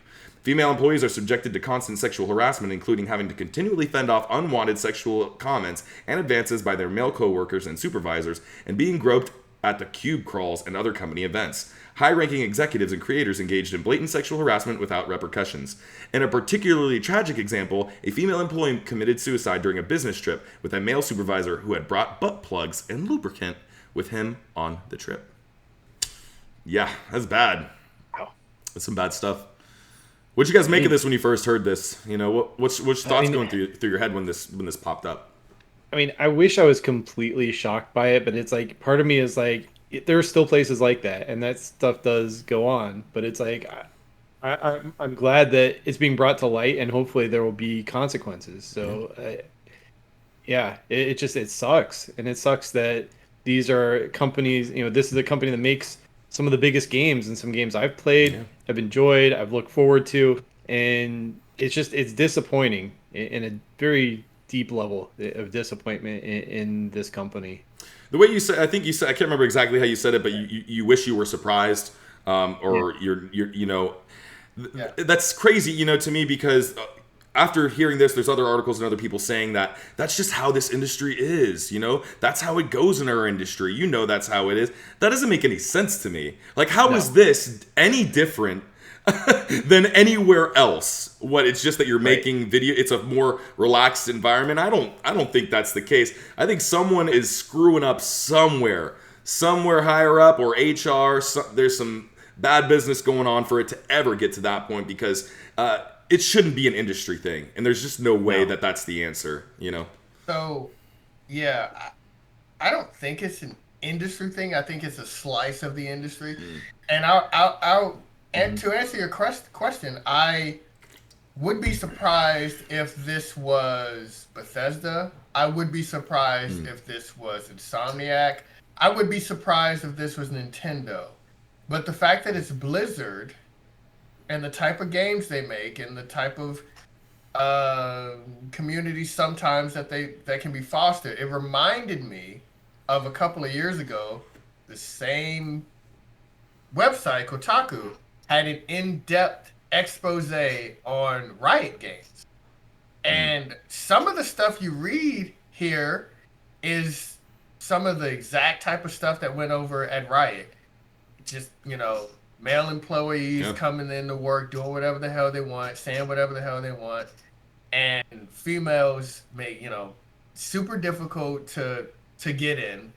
Female employees are subjected to constant sexual harassment, including having to continually fend off unwanted sexual comments and advances by their male coworkers and supervisors, and being groped at the cube crawls and other company events. High-ranking executives and creators engaged in blatant sexual harassment without repercussions. In a particularly tragic example, a female employee committed suicide during a business trip with a male supervisor who had brought butt plugs and lubricant with him on the trip. Yeah, that's bad. Wow. That's some bad stuff. What'd you guys make of this when you first heard this? You know, what's thoughts going through your head when this popped up? I mean, I wish I was completely shocked by it, but it's like, part of me is like, there are still places like that, and that stuff does go on. But it's like, I'm glad that it's being brought to light, and hopefully there will be consequences. So, it sucks, and it sucks that these are companies. You know, this is a company that makes some of the biggest games, and some games I've played, I've enjoyed, I've looked forward to, and it's disappointing in a very deep level of disappointment in this company. The way you said, I can't remember exactly how you said it, but you wish you were surprised, or that's crazy, to me, because after hearing this, there's other articles and other people saying that that's just how this industry is, that's how it goes in our industry. That's how it is. That doesn't make any sense to me. Like, how is this any different than anywhere else? It's just that you're making video. It's a more relaxed environment. I don't think that's the case. I think someone is screwing up somewhere higher up, or HR. There's some bad business going on for it to ever get to that point, because it shouldn't be an industry thing, and there's just no way that that's the answer. So, yeah, I don't think it's an industry thing. I think it's a slice of the industry. And to answer your question, I would be surprised if this was Bethesda. I would be surprised if this was Insomniac. I would be surprised if this was Nintendo. But the fact that it's Blizzard and the type of games they make and the type of community sometimes that can be fostered, it reminded me of a couple of years ago, the same website, Kotaku, had an in-depth expose on Riot games. And some of the stuff you read here is some of the exact type of stuff that went over at Riot. Just, male employees coming into work, doing whatever the hell they want, saying whatever the hell they want. And females make, super difficult to get in,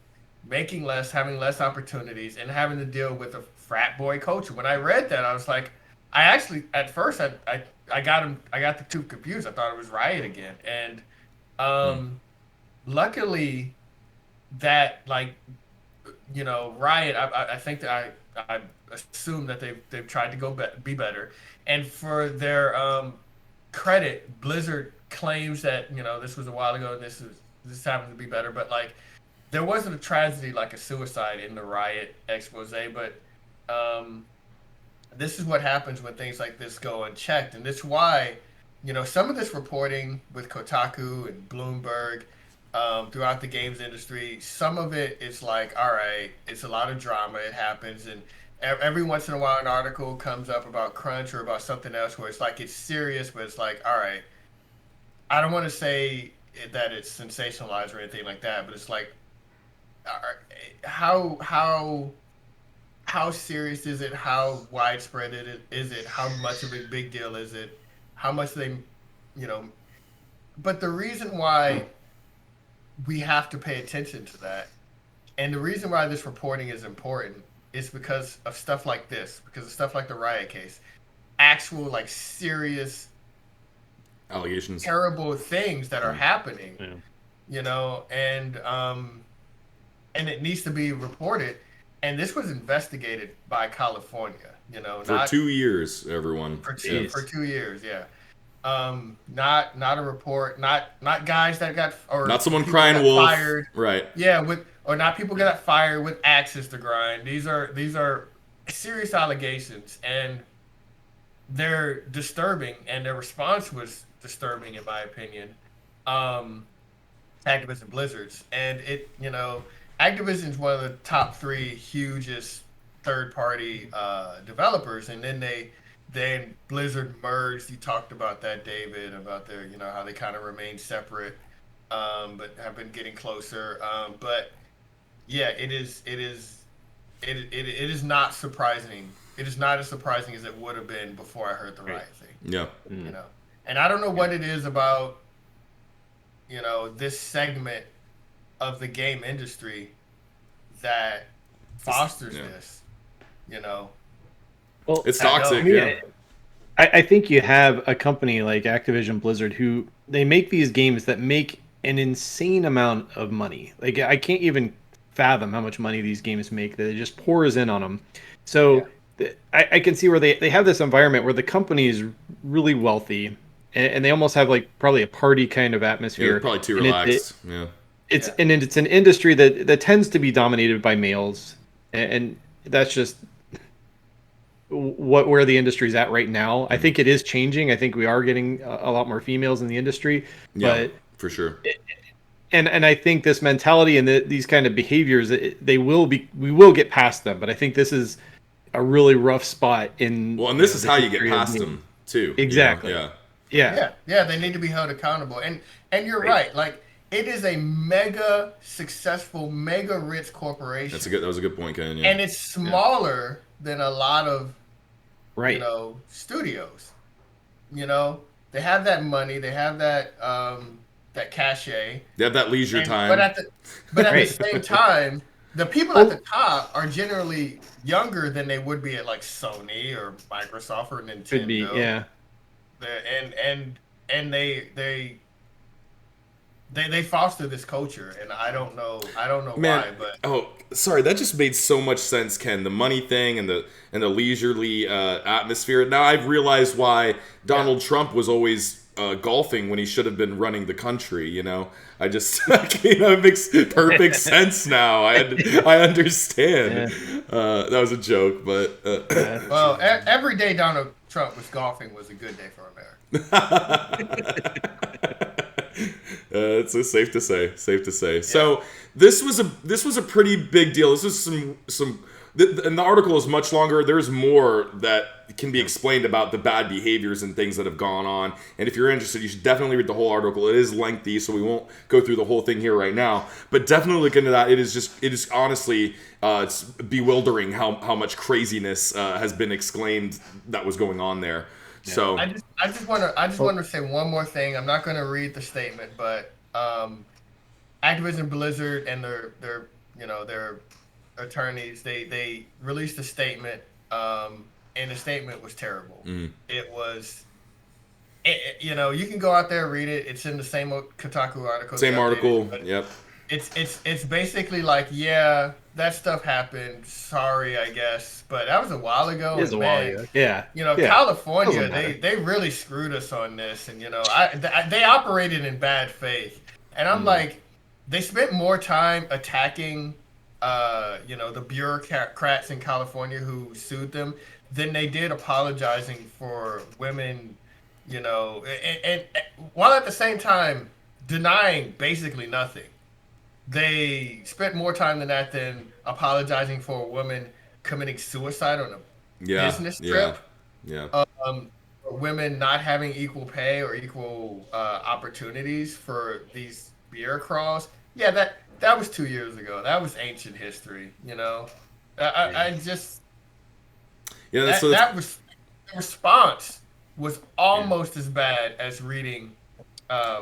making less, having less opportunities, and having to deal with a frat boy culture. When I read that, I was like, I actually, at first, I got the two confused. I thought it was Riot again. And luckily that, Riot, I think that I assume that they've tried to be better. And for their credit, Blizzard claims that, this was a while ago and this happens to be better. But, there wasn't a tragedy like a suicide in the Riot expose. But this is what happens when things like this go unchecked. And that's why, some of this reporting with Kotaku and Bloomberg throughout the games industry, some of it is like, all right, it's a lot of drama. It happens. And every once in a while, an article comes up about crunch or about something else where it's like, it's serious, but it's like, all right, I don't want to say that it's sensationalized or anything like that, but it's like, how serious is it? How widespread is it? How much of a big deal is it? How much they, but the reason why we have to pay attention to that, and the reason why this reporting is important, is because of stuff like this, because of stuff like the Riot case, actual serious allegations, terrible things that are happening, and it needs to be reported. And this was investigated by California, for 2 years, everyone. For 2 years, yeah. Not a report, not guys that got, or not someone crying wolf, fired, right? Yeah, or not people got fired with axes to grind. These are serious allegations, and they're disturbing, and their response was disturbing in my opinion. Activision Blizzard's, and Activision's one of the top 3 hugest third-party developers, and then Blizzard merged. You talked about that, David, about their, how they kind of remain separate, but have been getting closer. But yeah, it is not surprising. It is not as surprising as it would have been before I heard the Riot thing. Yeah. And I don't know what it is about, this segment of the game industry that fosters this, Well, it's toxic. I think you have a company like Activision Blizzard who they make these games that make an insane amount of money. I can't even fathom how much money these games make, that it just pours in on them. So I can see where they have this environment where the company is really wealthy and they almost have probably a party kind of atmosphere. Yeah, probably too relaxed. And it's an industry that tends to be dominated by males, and that's just where the industry's at right now. I think it is changing. I think we are getting a lot more females in the industry. Yeah, for sure. And I think this mentality and these kind of behaviors, we will get past them. But I think this is a really rough spot in. Well, and this is how you get past them too. Exactly. Yeah. They need to be held accountable. And you're right. It is a mega successful, mega rich corporation. That was a good point, Ken. Yeah. And it's smaller than a lot of studios. They have that money, they have that that cachet. They have that leisure time. But at the same time, the people at the top are generally younger than they would be at Sony or Microsoft or Nintendo. Could be, yeah. And they foster this culture, and I don't know why, but sorry, that just made so much sense, Ken. The money thing and the leisurely atmosphere. Now I've realized why Donald Trump was always golfing when he should have been running the country. You know, I just it makes perfect sense now. I understand. Yeah. That was a joke, but well, every day Donald Trump was golfing was a good day for America. It's safe to say. Safe to say. Yeah. So this was a pretty big deal. This was some. And the article is much longer. There's more that can be explained about the bad behaviors and things that have gone on. And if you're interested, you should definitely read the whole article. It is lengthy, so we won't go through the whole thing here right now. But definitely look into that. It is honestly it's bewildering how much craziness has been exclaimed that was going on there. Yeah. So I just want to say one more thing. I'm not going to read the statement, but Activision Blizzard and their attorneys, they released a statement, and the statement was terrible. It was, you can go out there and read it. It's in the same Kotaku article. Same article. Yep. It's basically like, yeah, that stuff happened. Sorry, I guess, but that was a while ago. It was a while ago. Yeah. California, they really screwed us on this, and they operated in bad faith, and I'm like, they spent more time attacking the bureaucrats in California who sued them than they did apologizing for women, and while at the same time denying basically nothing. They spent more time than that than apologizing for a woman committing suicide on a business trip. Yeah. Women not having equal pay or equal opportunities for these beer crawls. Yeah, that was 2 years ago. That was ancient history, I just... Yeah, that was... The response was almost as bad as reading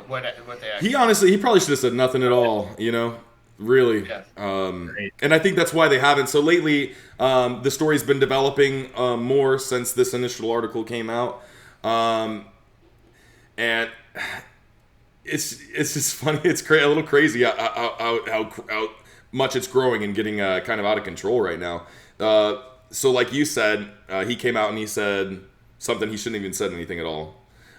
what they actually... He probably should have said nothing at all, Really. Yeah. And I think that's why they haven't. So lately, the story's been developing more since this initial article came out. And... It's just funny. It's a little crazy how much it's growing and getting kind of out of control right now. So like you said, he came out and he said something he shouldn't even said anything at all.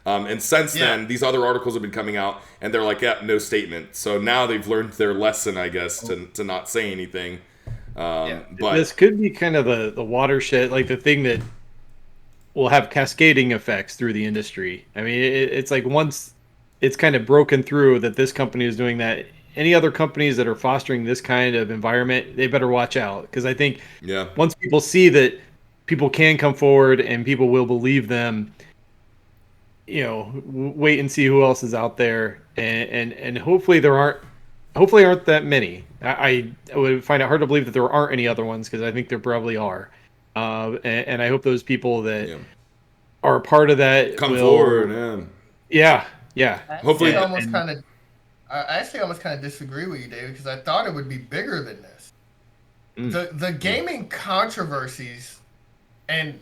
And since then, these other articles have been coming out, and they're like, no statement. So now they've learned their lesson, I guess, to not say anything. But this could be kind of the watershed, like the thing that will have cascading effects through the industry. I mean, it's like once it's kind of broken through that this company is doing that, any other companies that are fostering this kind of environment, they better watch out. Because I think once people see that people can come forward and people will believe them, wait and see who else is out there, and hopefully aren't that many. I would find it hard to believe that there aren't any other ones, because I think there probably are, and I hope those people that are a part of that come forward. Yeah. Hopefully, I actually almost kind of disagree with you, David, because I thought it would be bigger than this. The gaming controversies. And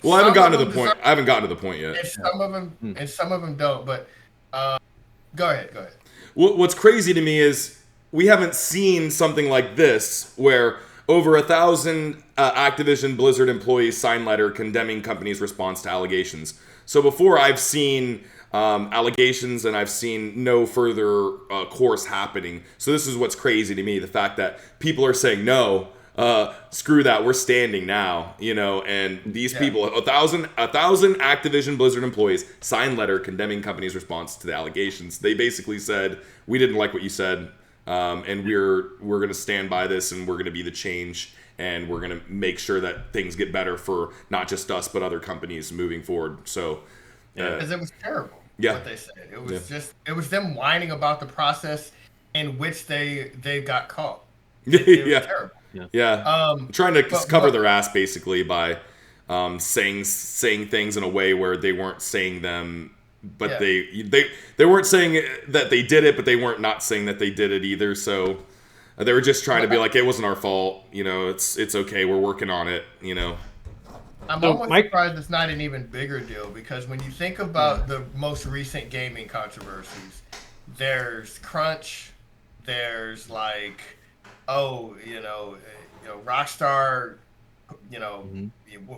well, I haven't gotten to the point. I haven't gotten to the point yet. And some of them don't. But go ahead. What's crazy to me is we haven't seen something like this, where over 1,000 Activision Blizzard employees signed letter condemning company's response to allegations. So before, I've seen allegations and I've seen no further course happening. So this is what's crazy to me: the fact that people are saying no. Screw that, we're standing now, and these people, 1,000 Activision Blizzard employees signed letter condemning company's response to the allegations. They basically said, we didn't like what you said, and we're going to stand by this, and we're going to be the change, and we're going to make sure that things get better for not just us, but other companies moving forward. So, because it was terrible what they said. It was it was them whining about the process in which they got caught. It was terrible. Trying to cover their ass basically by saying things in a way where they weren't saying them, but they weren't saying that they did it, but they weren't not saying that they did it either. So they were just trying to be like, it wasn't our fault, it's okay, we're working on it, I'm almost surprised it's not an even bigger deal, because when you think about the most recent gaming controversies, there's crunch, there's oh, Rockstar,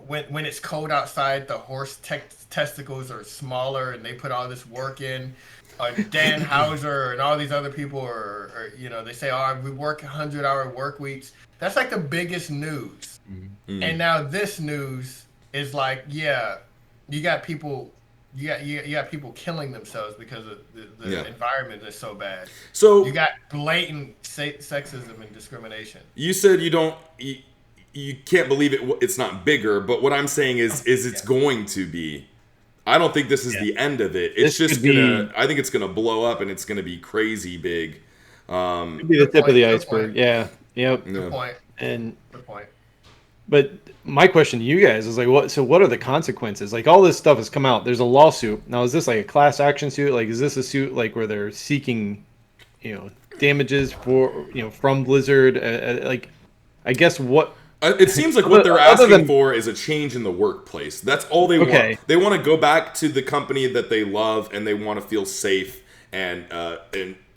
when it's cold outside, the horse testicles are smaller, and they put all this work in. Dan Houser and all these other people are they say, oh, we work 100-hour work weeks. That's like the biggest news. Mm-hmm. And now this news is like, yeah, you got people killing themselves because of the environment is so bad. So you got blatant sexism and discrimination. You said you can't believe it's not bigger, but what I'm saying is it's going to be. I don't think this is the end of it. It's just I think it's gonna blow up and it's gonna be crazy big. Could be the tip of the iceberg. Yeah. Yep. Good point. Good point. But my question to you guys is like, what are the consequences? Like, all this stuff has come out. There's a lawsuit. Now, is this like a class action suit? Like, is this a suit like where they're seeking, damages from Blizzard? Like, I guess what. It seems like what they're asking for is a change in the workplace. That's all they want. They want to go back to the company that they love, and they want to feel safe and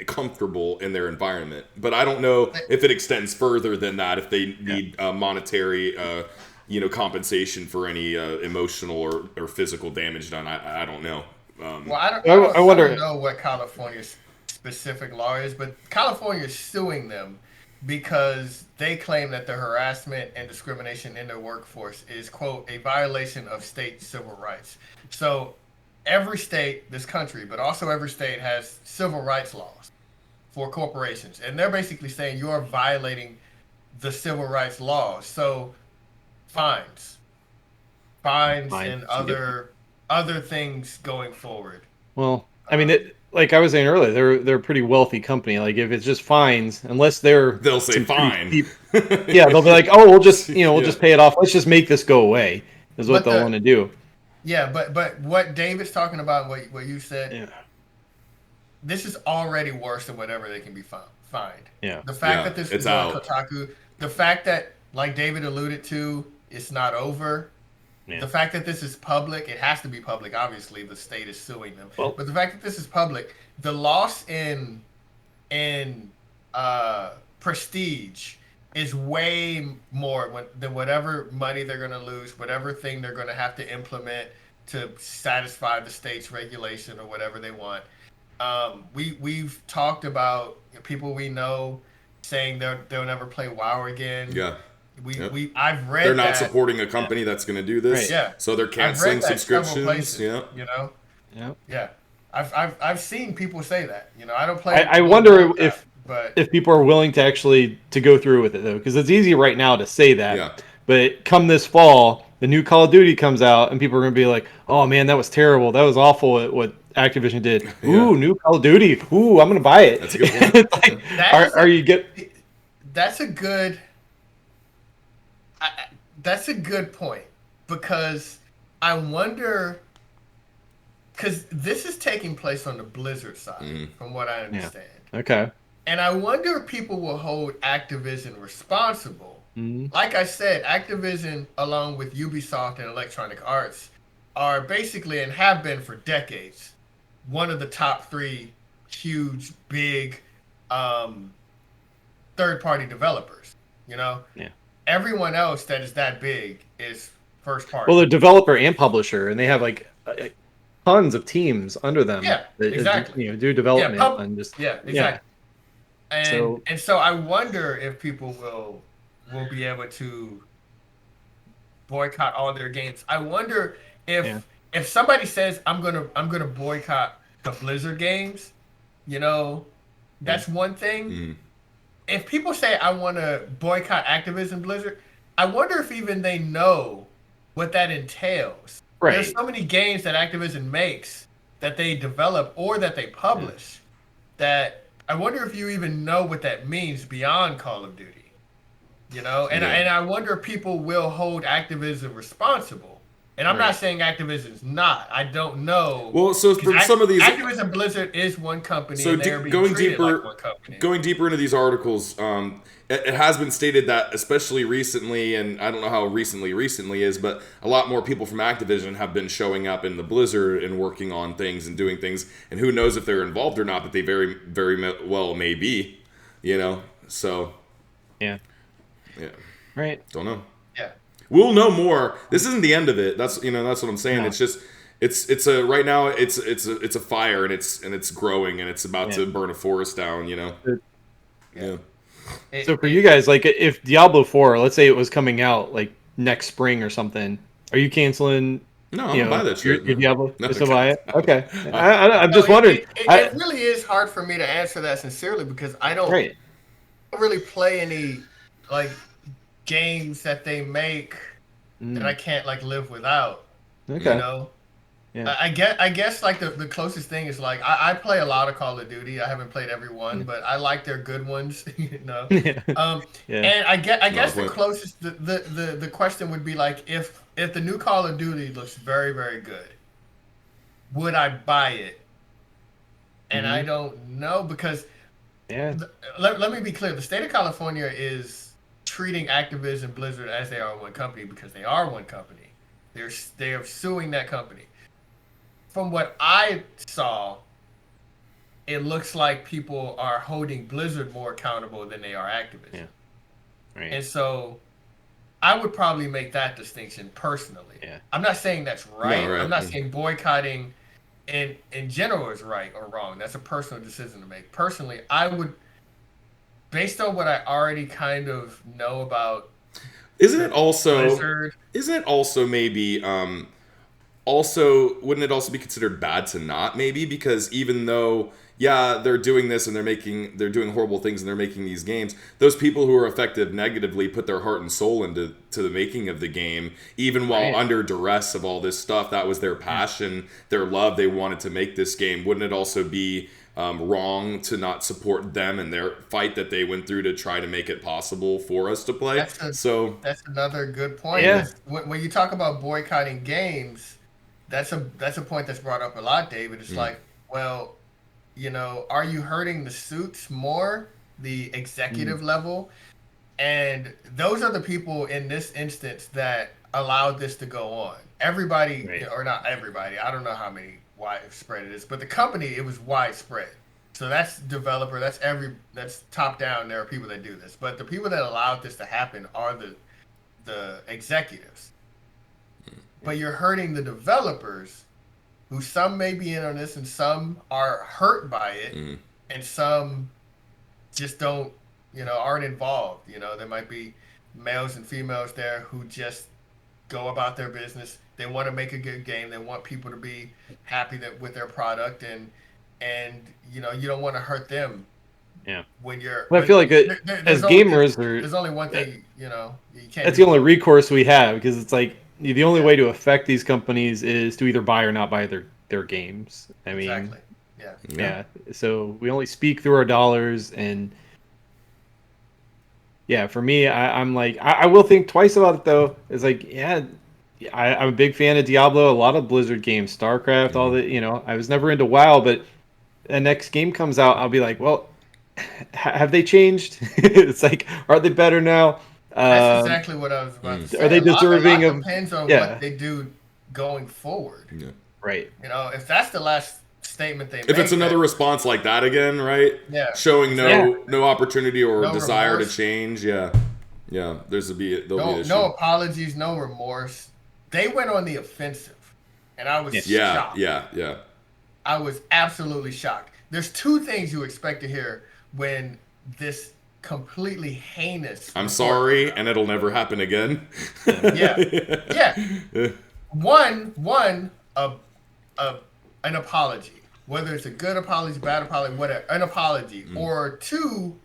comfortable in their environment. But I don't know if it extends further than that. If they need monetary, compensation for any emotional or physical damage done, I don't know. I don't know what California's specific law is, but California is suing them because they claim that the harassment and discrimination in their workforce is, quote, a violation of state civil rights. So every state, this country, but also every state has civil rights laws for corporations. And they're basically saying you're violating the civil rights laws. So fines and other things going forward. Well, I mean, like I was saying earlier, they're a pretty wealthy company. Like, if it's just fines, unless they'll say fine. Yeah, they'll be like, oh, we'll just just pay it off. Let's just make this go away. Is what they'll want to do. Yeah, but what David's talking about, what you said, this is already worse than whatever they can be fined. Yeah. The fact that this is on Kotaku, the fact that, like David alluded to, it's not over. Yeah. The fact that this is public, it has to be public. Obviously, the state is suing them. Well, but the fact that this is public, the loss in prestige is way more than whatever money they're going to lose, whatever thing they're going to have to implement to satisfy the state's regulation or whatever they want. We've talked about people we know saying they'll never play WoW again. Yeah. I've read they're not supporting a company that's going to do this. Right. Yeah. So they're canceling subscriptions. Yeah. Yeah. I've seen people say that. I don't play. I wonder if people are willing to actually to go through with it, though, because it's easy right now to say that. Yeah. But come this fall, the new Call of Duty comes out, and people are going to be like, "Oh man, that was terrible. That was awful. What Activision did. Ooh, new Call of Duty. Ooh, I'm going to buy it." That's a good point. That's a good point, because I wonder, because this is taking place on the Blizzard side, from what I understand. Yeah. Okay. And I wonder if people will hold Activision responsible. Mm-hmm. Like I said, Activision, along with Ubisoft and Electronic Arts, are basically, and have been for decades, one of the top 3 huge, big third-party developers. Yeah. Everyone else that is that big is first party. Well, they're developer and publisher, and they have like tons of teams under them. Yeah, exactly. Do development and just exactly. Yeah. And so I wonder if people will be able to boycott all their games. I wonder if somebody says I'm gonna boycott the Blizzard games, that's one thing. Mm. If people say I want to boycott Activision Blizzard, I wonder if even they know what that entails. Right. There's so many games that Activision makes that they develop or that they publish that I wonder if you even know what that means beyond Call of Duty. And I wonder if people will hold Activision responsible. And I'm not saying Activision's not. I don't know. Well, so for some of these, Activision Blizzard is one company. So and they're being treated like one company. Going deeper into these articles, it has been stated that, especially recently, and I don't know how recently is, but a lot more people from Activision have been showing up in the Blizzard and working on things and doing things. And who knows if they're involved or not? But they very, very well may be. So Yeah. Yeah. Right. Don't know. Yeah. We'll know more. This isn't the end of it. That's what I'm saying. No. It's just it's a right now it's a fire and it's growing and it's about to burn a forest down, Yeah. So for you guys, like if Diablo 4, let's say it was coming out like next spring or something, are you canceling? No, I'm gonna buy that shit. Your Diablo, No, just to buy it. Okay, No. I'm just wondering. It really is hard for me to answer that sincerely because I don't really play any like games that they make that I can't like live without. Okay. You know. Yeah. I guess like the closest thing is like I play a lot of Call of Duty. I haven't played every one, but I like their good ones, And I guess the closest the question would be like if the new Call of Duty looks very, very good, would I buy it? And I don't know because let me be clear. The state of California is treating Activision Blizzard as they are one company because they are one company. They are suing that company. From what I saw, it looks like people are holding Blizzard more accountable than they are Activision. Yeah. Right. And so I would probably make that distinction personally. Yeah. I'm not saying that's right. No, right. I'm not saying boycotting in general is right or wrong. That's a personal decision to make. Personally, I would, based on what I already kind of know about Isn't it also Blizzard, maybe also wouldn't it also be considered bad to not maybe because even though they're doing this and they're doing horrible things and they're making these games, those people who are affected negatively put their heart and soul into the making of the game even while under duress of all this stuff. That was their passion, their love. They wanted to make this game. Wouldn't it also be wrong to not support them and their fight that they went through to try to make it possible for us to play? That's another good point. Yeah. When you talk about boycotting games, that's a point that's brought up a lot, David. It's like, well, are you hurting the suits more, the executive level? And those are the people in this instance that allowed this to go on. Everybody, or not everybody, I don't know how many widespread it is, but the company, it was widespread. So that's developer, that's top down. There are people that do this, but the people that allowed this to happen are the executives. But you're hurting the developers, who some may be in on this and some are hurt by it, and some just don't, aren't involved. There might be males and females there who just go about their business. They want to make a good game. They want people to be happy with their product, and you don't want to hurt them. Yeah. When you're, I feel like as gamers, there's only one thing, you can't. That's the only recourse we have because it's like the only way to affect these companies is to either buy or not buy their games. I mean, exactly. Yeah. So we only speak through our dollars, and for me, I'm like, I will think twice about it though. It's like, I'm a big fan of Diablo, a lot of Blizzard games, StarCraft, all the, I was never into WoW, but the next game comes out, I'll be like, well, have they changed? It's like, are they better now? That's exactly what I was about to say. Are they deserving of? Depends on what they do going forward. Yeah. Right. If that's the last statement they make. If it's another response like that again, right? Yeah. Showing no opportunity or desire remorse. to change. Yeah. There'll be an issue. No apologies, no remorse. They went on the offensive, and I was shocked. Yeah. I was absolutely shocked. There's two things you expect to hear when this completely heinous. I'm sorry, and it'll never happen again. Yeah. One, an apology, whether it's a good apology, bad apology, whatever, an apology, or two,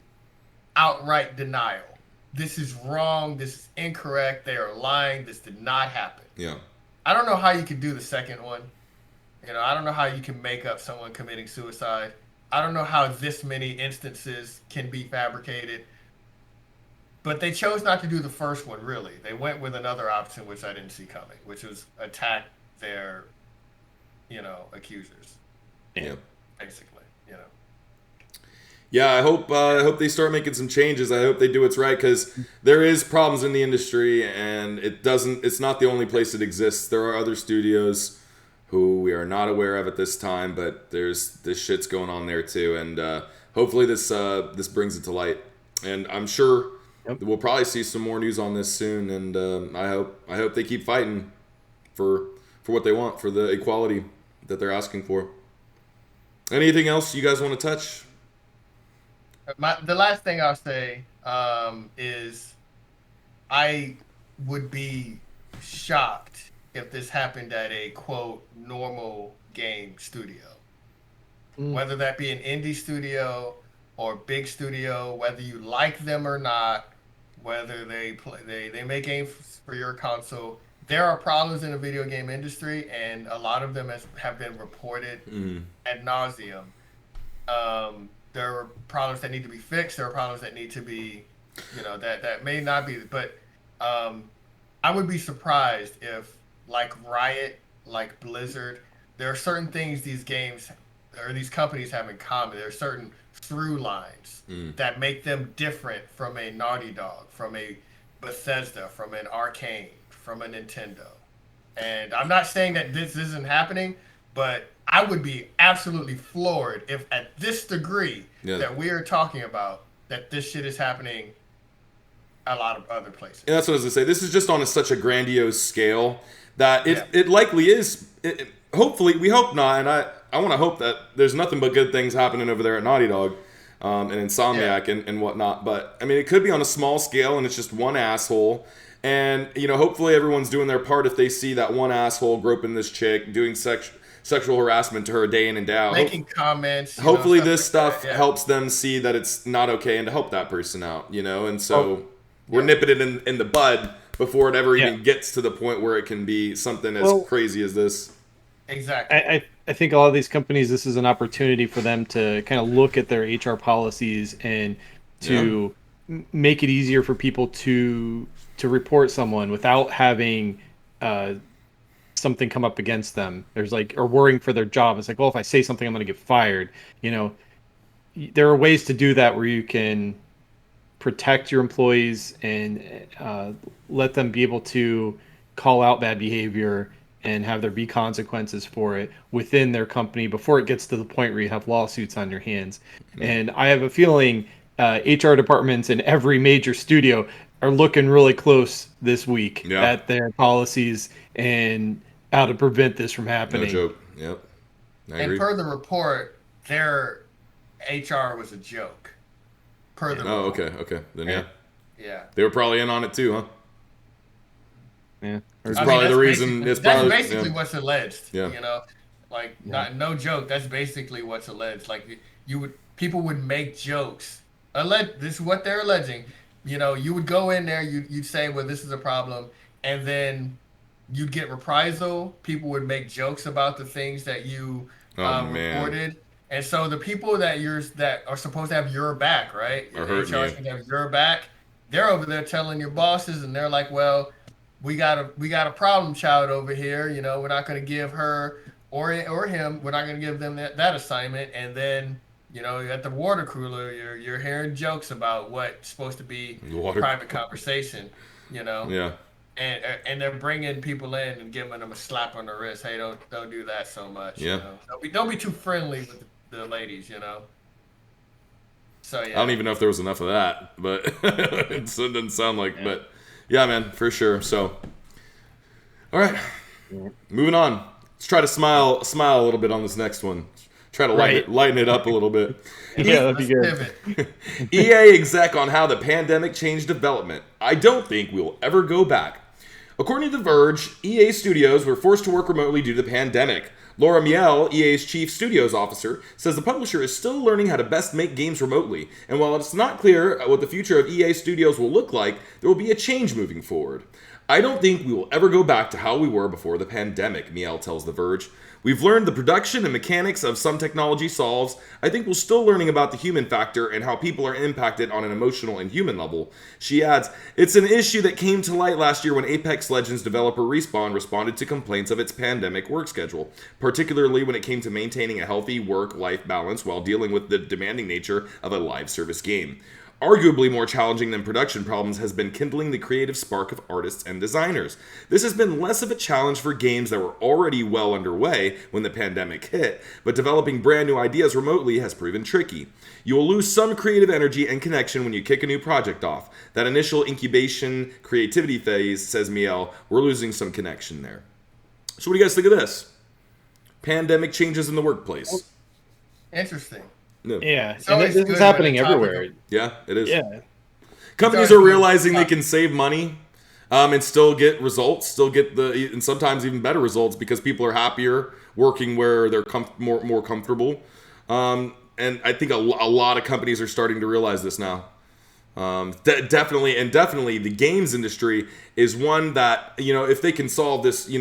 outright denial. This is wrong. This is incorrect. They are lying. This did not happen. Yeah. I don't know how you can do the second one. I don't know how you can make up someone committing suicide. I don't know how this many instances can be fabricated. But they chose not to do the first one, really. They went with another option, which I didn't see coming, which was attack their, accusers. Yeah. Basically, Yeah, I hope they start making some changes. I hope they do what's right because there is problems in the industry, and it's not the only place it exists. There are other studios who we are not aware of at this time, but this shit's going on there too, and hopefully this brings it to light. And I'm sure we'll probably see some more news on this soon, and I hope they keep fighting for what they want, for the equality that they're asking for. Anything else you guys want to touch? The last thing I'll say is I would be shocked if this happened at a, quote, normal game studio. Whether that be an indie studio or big studio, whether you like them or not, whether they make games for your console. There are problems in the video game industry, and a lot of them have been reported ad nauseum. There are problems that need to be fixed. There are problems that need to be, that may not be. But I would be surprised if, like Riot, like Blizzard, there are certain things these games or these companies have in common. There are certain through lines that make them different from a Naughty Dog, from a Bethesda, from an Arcane, from a Nintendo. And I'm not saying that this isn't happening, but I would be absolutely floored if at this degree that we are talking about, that this shit is happening a lot of other places. Yeah, that's what I was going to say. This is just on such a grandiose scale that it likely is. Hopefully, we hope not, and I want to hope that there's nothing but good things happening over there at Naughty Dog and Insomniac and whatnot. But, I mean, it could be on a small scale, and it's just one asshole. And, hopefully everyone's doing their part if they see that one asshole groping this chick, doing sexual harassment to her day in and day out. Making comments. Hopefully this stuff helps them see that it's not okay and to help that person out, And so we're nipping it in the bud before it ever even gets to the point where it can be something as crazy as this. Exactly. I think a lot of these companies, this is an opportunity for them to kind of look at their HR policies and to make it easier for people to report someone without having something come up against them. There's or worrying for their job. It's like, well, if I say something, I'm going to get fired. There are ways to do that where you can protect your employees and let them be able to call out bad behavior and have there be consequences for it within their company before it gets to the point where you have lawsuits on your hands. And I have a feeling HR departments in every major studio are looking really close this week at their policies and how to prevent this from happening. No joke. Yep. I agree. And per the report, their HR was a joke. Per the report. Okay. Then yeah. They were probably in on it too, huh? Yeah. It's probably the reason. That's basically what's alleged. Yeah. No joke. That's basically what's alleged. People would make jokes. This is what they're alleging. You would go in there. You'd say, well, this is a problem, and then you'd get reprisal. People would make jokes about the things that you reported. And so the people that are supposed to have your back, right? HR is supposed to have your back. They're over there telling your bosses, and they're like, well, we got a problem child over here. We're not going to give her or him. We're not going to give them that assignment. And then, at the water cooler, you're hearing jokes about what's supposed to be private conversation. Yeah. And they're bringing people in and giving them a slap on the wrist. Hey, don't do that so much. Yeah. Don't be too friendly with the ladies. So yeah. I don't even know if there was enough of that, but it doesn't sound like. Yeah. But yeah, man, for sure. So, all right, moving on. Let's try to smile a little bit on this next one. Try to lighten it up a little bit. Yeah, that'd be good. EA exec on how the pandemic changed development. I don't think we'll ever go back. According to The Verge, EA Studios were forced to work remotely due to the pandemic. Laura Miele, EA's chief studios officer, says the publisher is still learning how to best make games remotely, and while it's not clear what the future of EA Studios will look like, there will be a change moving forward. I don't think we will ever go back to how we were before the pandemic, Miele tells The Verge. We've learned the production and mechanics of some technology solves. I think we're still learning about the human factor and how people are impacted on an emotional and human level. She adds, it's an issue that came to light last year when Apex Legends developer Respawn responded to complaints of its pandemic work schedule, particularly when it came to maintaining a healthy work-life balance while dealing with the demanding nature of a live service game. Arguably more challenging than production problems has been kindling the creative spark of artists and designers. This has been less of a challenge for games that were already well underway when the pandemic hit, but developing brand new ideas remotely has proven tricky. You will lose some creative energy and connection when you kick a new project off. That initial incubation creativity phase, says Miel, we're losing some connection there. So what do you guys think of this? Pandemic changes in the workplace. Interesting. No. Yeah, and this is happening everywhere. Yeah, it is. Yeah. Companies are realizing they can save money and still get results, and sometimes even better results because people are happier working where they're more comfortable. And I think a lot of companies are starting to realize this now. Definitely the games industry is one that, if they can solve this,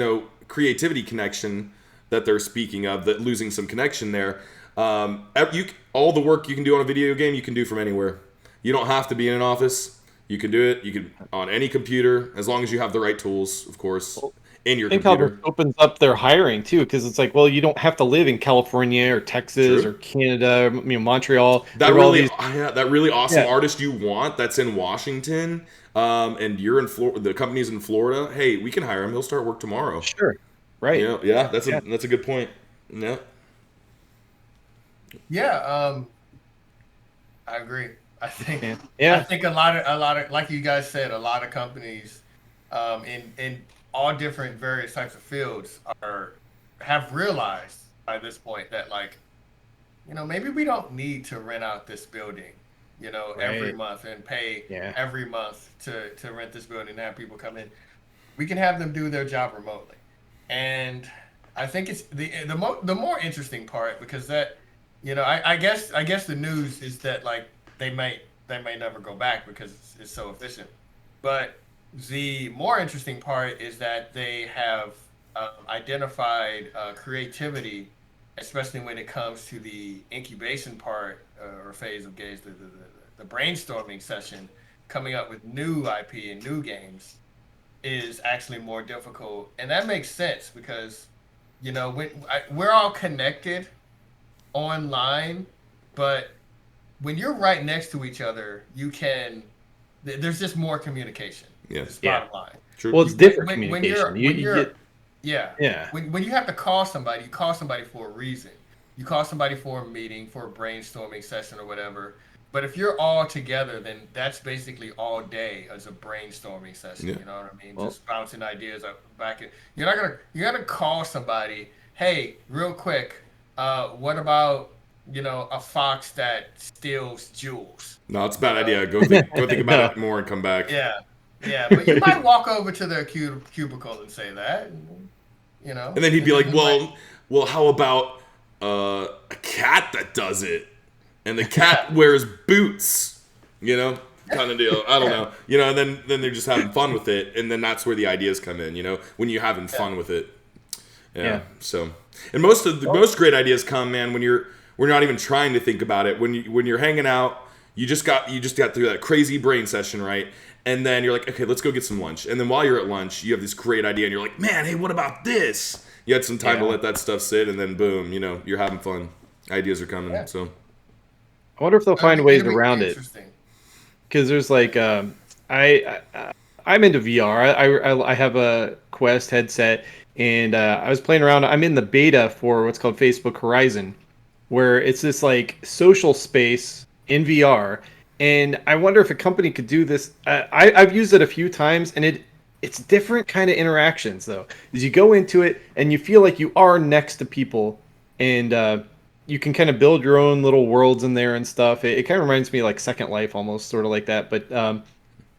creativity connection that they're speaking of, that losing some connection there, all the work you can do on a video game, you can do from anywhere. You don't have to be in an office. You can do it. You can on any computer, as long as you have the right tools, of course, in your computer. I think how it opens up their hiring too, because it's like, well, you don't have to live in California or Texas or Canada, Montreal. That really awesome artist you want that's in Washington, and you're in Florida. The company's in Florida. Hey, we can hire him. He'll start work tomorrow. Sure, right? That's a good point. Yeah. Yeah, I agree. I think I think a lot of like you guys said, a lot of companies in all different various types of fields have realized by this point that maybe we don't need to rent out this building, every month and pay every month to rent this building and have people come in. We can have them do their job remotely. And I think it's the more interesting part, because that I guess the news is that they may never go back because it's so efficient. But the more interesting part is that they have identified creativity, especially when it comes to the incubation part or phase of games, the brainstorming session, coming up with new IP and new games is actually more difficult. And that makes sense because, we're all connected online, but when you're right next to each other, there's just more communication. Yes. Bottom line. True. Well, it's different communication. When you have to call somebody, you call somebody for a reason. You call somebody for a meeting, for a brainstorming session or whatever. But if you're all together, then that's basically all day as a brainstorming session. Yeah. You know what I mean? Just bouncing ideas up back. You're gonna call somebody, hey, real quick, what about a fox that steals jewels? No, it's a bad idea. Go think about it more and come back. Yeah, but you might walk over to their cubicle and say that, And then he'd be like, well, how about a cat that does it, and the cat wears boots, kind of deal. I don't know, and then they're just having fun with it, and then that's where the ideas come in, when you're having fun with it. Yeah. So, and most great ideas come, man, when we're not even trying to think about it. When you're hanging out, you just got through that crazy brain session, right? And then you're like, okay, let's go get some lunch. And then while you're at lunch, you have this great idea, and you're like, man, hey, what about this? You had some time to let that stuff sit, and then boom, you're having fun. Ideas are coming. Yeah. So, I wonder if they'll find ways around it. Because there's I'm into VR. I have a Quest headset. And I was playing around. I'm in the beta for what's called Facebook Horizon, where it's this social space in VR. And I wonder if a company could do this. I've used it a few times, and it's different kind of interactions though. As you go into it, and you feel like you are next to people, and you can kind of build your own little worlds in there and stuff. It kind of reminds me of Second Life, almost sort of like that. But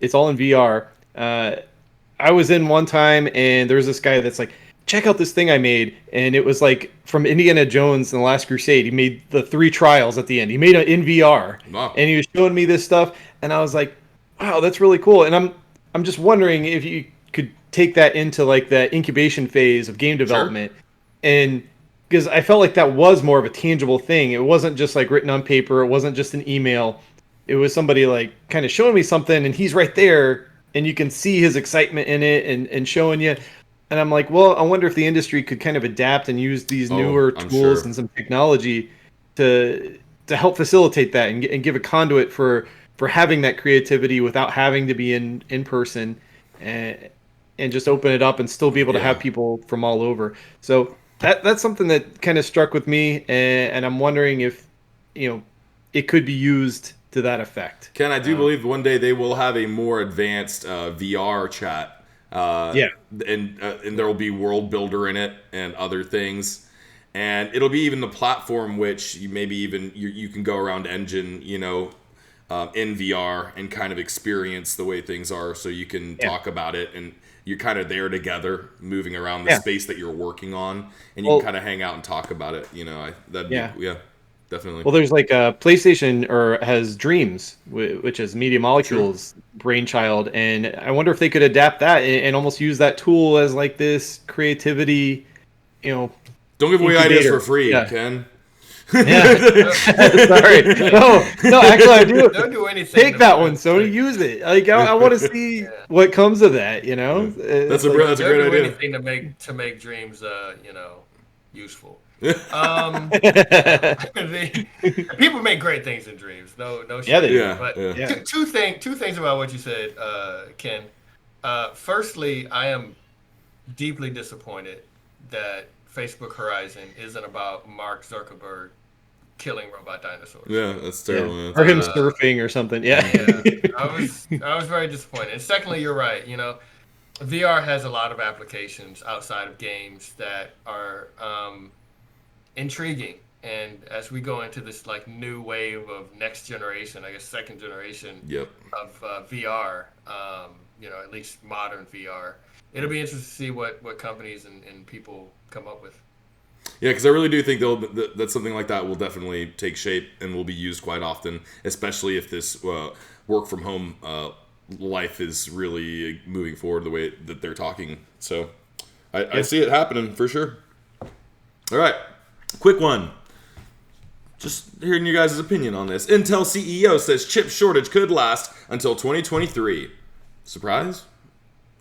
it's all in VR. I was in one time, and there was this guy that's like, check out this thing I made. And it was from Indiana Jones and the Last Crusade. He made the 3 trials at the end. He made it in VR. Wow. And he was showing me this stuff. And I was like, wow, that's really cool. And I'm just wondering if you could take that into that incubation phase of game development. Sure. And because I felt like that was more of a tangible thing. It wasn't just written on paper. It wasn't just an email. It was somebody kind of showing me something, and he's right there, and you can see his excitement in it and showing you. And I'm like, well, I wonder if the industry could kind of adapt and use these newer tools and some technology to help facilitate that and give a conduit for for having that creativity without having to be in person, and just open it up and still be able to have people from all over. So that's something that kind of struck with me, and I'm wondering if it could be used to that effect. Ken, I do believe one day they will have a more advanced VR chat. And there will be World Builder in it and other things, and it'll be even the platform which you maybe even you can go around Engine, in VR and kind of experience the way things are, so you can talk about it, and you're kind of there together, moving around the space that you're working on, and you can kind of hang out and talk about it. Definitely. Well, there's like a PlayStation has Dreams, which is Media Molecule's brainchild, and I wonder if they could adapt that and almost use that tool as like this creativity, Don't give away ideas for free, Ken. Yeah. Sorry. No, actually I do. Don't do anything. Take that one, Sony. Use it. Like I want to see what comes of that. That's a great idea. Don't do anything to make Dreams, useful. People make great things in Dreams. No shit. Yeah, they do. But two things about what you said, Ken. Firstly, I am deeply disappointed that Facebook Horizon isn't about Mark Zuckerberg killing robot dinosaurs. Yeah, that's terrible. Or him surfing or something. Yeah. I was very disappointed. And secondly, you're right. VR has a lot of applications outside of games that are intriguing. And as we go into this like new wave of next generation, I guess second generation of VR, at least modern VR, it'll be interesting to see what companies and people come up with. Yeah, because I really do think that something like that will definitely take shape and will be used quite often, especially if this work from home life is really moving forward the way that they're talking. So I see it happening for sure. All right, quick one. Just hearing you guys' opinion on this. Intel CEO says chip shortage could last until 2023. Surprise?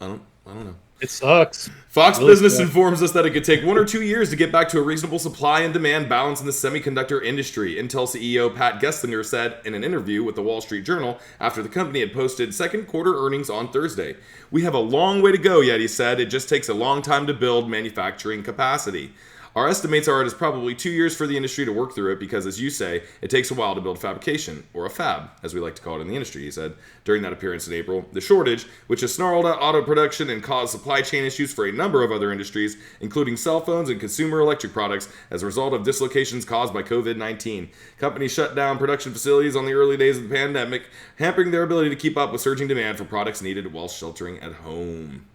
I don't know. It sucks. Fox Business informs us that it could take 1 or 2 years to get back to a reasonable supply and demand balance in the semiconductor industry. Intel CEO Pat Gelsinger said in an interview with the Wall Street Journal after the company had posted second quarter earnings on Thursday. "We have a long way to go yet," he said. "It just takes a long time to build manufacturing capacity. Our estimates are it is probably 2 years for the industry to work through it because, as you say, it takes a while to build fabrication, or a fab, as we like to call it in the industry," he said. During that appearance in April, the shortage, which has snarled out auto production and caused supply chain issues for a number of other industries, including cell phones and consumer electric products, as a result of dislocations caused by COVID-19. Companies shut down production facilities on the early days of the pandemic, hampering their ability to keep up with surging demand for products needed while sheltering at home.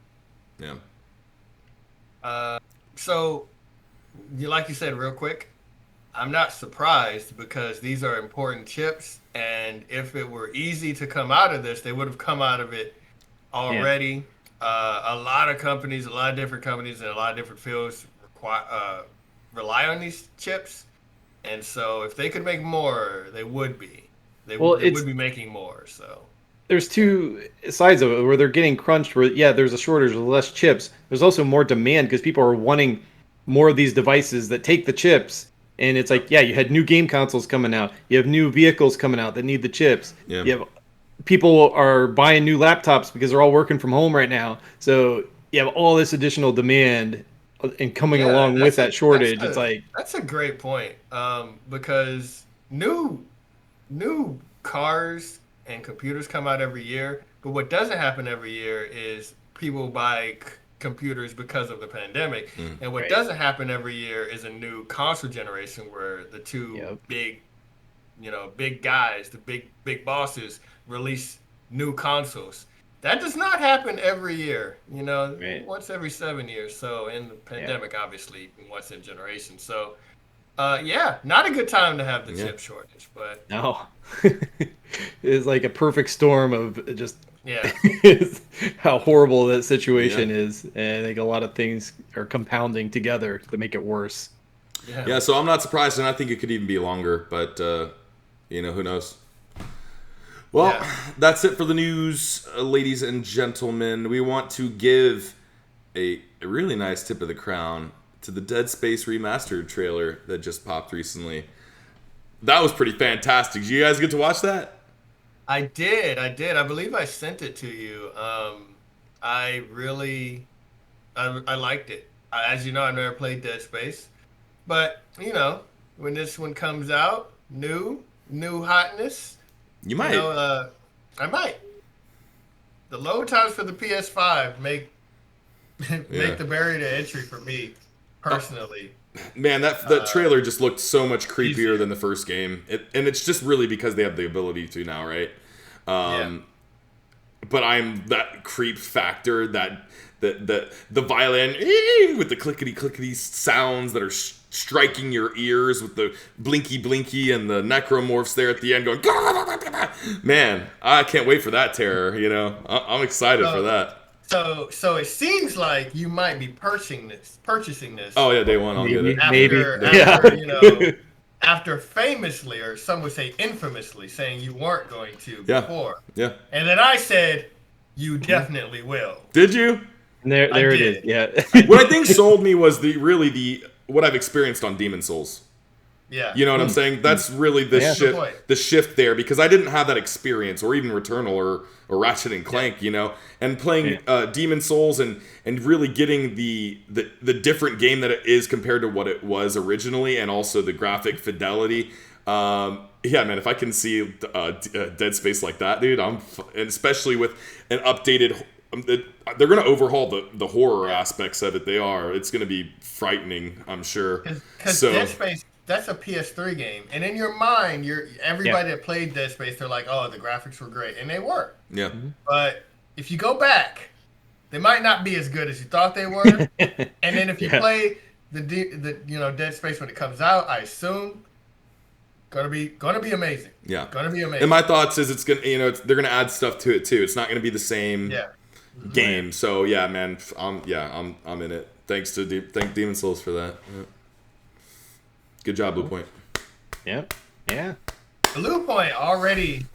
Yeah. Like you said, real quick, I'm not surprised because these are important chips, and if it were easy to come out of this, they would have come out of it already. A lot of companies, a lot of different companies in a lot of different fields rely on these chips, and so if they could make more, they would be. They would be making more. So there's two sides of it where they're getting crunched. Where there's a shortage with less chips. There's also more demand because people are wanting more of these devices that take the chips, and it's like, you had new game consoles coming out, you have new vehicles coming out that need the chips, you have people are buying new laptops because they're all working from home right now, so you have all this additional demand and coming along with that shortage. It's like, that's a great point, because new cars and computers come out every year, but what doesn't happen every year is people buy computers because of the pandemic, and what doesn't happen every year is a new console generation where the two big guys, the big bosses, release new consoles. That does not happen every year, once every 7 years. So in the pandemic, obviously, once in generation. So not a good time to have the chip shortage, but no. It's like a perfect storm of just how horrible that situation is, and I think a lot of things are compounding together to make it worse. So I'm not surprised, and I think it could even be longer, but who knows. Well, that's it for the news, ladies and gentlemen. We want to give a really nice tip of the crown to the Dead Space Remastered trailer that just popped recently. That was pretty fantastic. Did you guys get to watch that? I did. I believe I sent it to you. I really, I liked it. As you know, I've never played Dead Space, but when this one comes out, new hotness, you might. I might. The load times for the PS5 make the barrier to entry for me personally. Man, that trailer just looked so much creepier than the first game, and it's just really because they have the ability to now, right? But I'm that creep factor, that the violin with the clickety sounds that are striking your ears with the blinky and the necromorphs there at the end going. Man, I can't wait for that terror. I'm excited for that. So it seems like you might be purchasing this. Oh yeah, day one, I'll get it. After famously, or some would say infamously, saying you weren't going to before. Yeah. And then I said, you definitely will. Did you? And there it is. Yeah. What I think sold me was what I've experienced on Demon Souls. Yeah. You know what I'm saying? That's really the shift there, because I didn't have that experience, or even Returnal or Ratchet and Clank, and playing Demon Souls and really getting the different game that it is compared to what it was originally, and also the graphic fidelity. Man, if I can see Dead Space like that, dude, and especially with an updated. They're going to overhaul the horror aspects of it. It's going to be frightening, I'm sure. Because Dead Space, that's a PS3 game, and in your mind, everybody that played Dead Space, they're like, "Oh, the graphics were great," and they were. Yeah. But if you go back, they might not be as good as you thought they were. And then if you play the Dead Space when it comes out, I assume gonna be amazing. Yeah. Gonna be amazing. And my thoughts is it's gonna they're gonna add stuff to it too. It's not gonna be the same game. So yeah, man, I'm in it. Thank Demon Souls for that. Yeah. Good job, Blue Point. Yeah. Blue Point already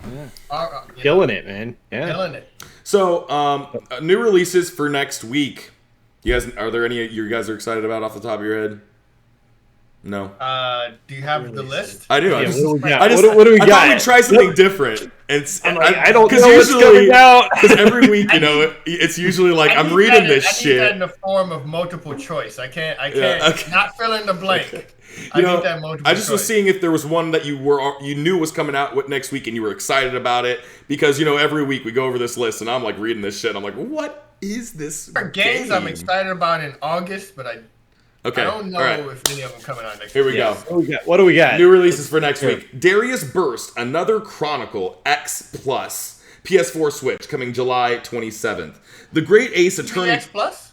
killing it, man. Yeah. Killing it. So, new releases for next week. Are there any you guys are excited about off the top of your head? No. Do you have the list? I do. Yeah, what do we got? I thought we'd try something different. I don't know what's coming out. Because every week, it's usually like I'm reading this shit. I need that in the form of multiple choice. I can't not fill in the blank. Okay. I need that multiple I just was seeing if there was one that you knew was coming out next week and you were excited about it, because every week we go over this list and I'm like reading this shit. I'm like, what is this? For games I'm excited about in August, but I don't know if any of them coming out next week. Here we go. What do we got? New releases for next week. Darius Burst, Another Chronicle X Plus, PS4 Switch, coming July 27th. The Great Ace Attorney. EX Plus?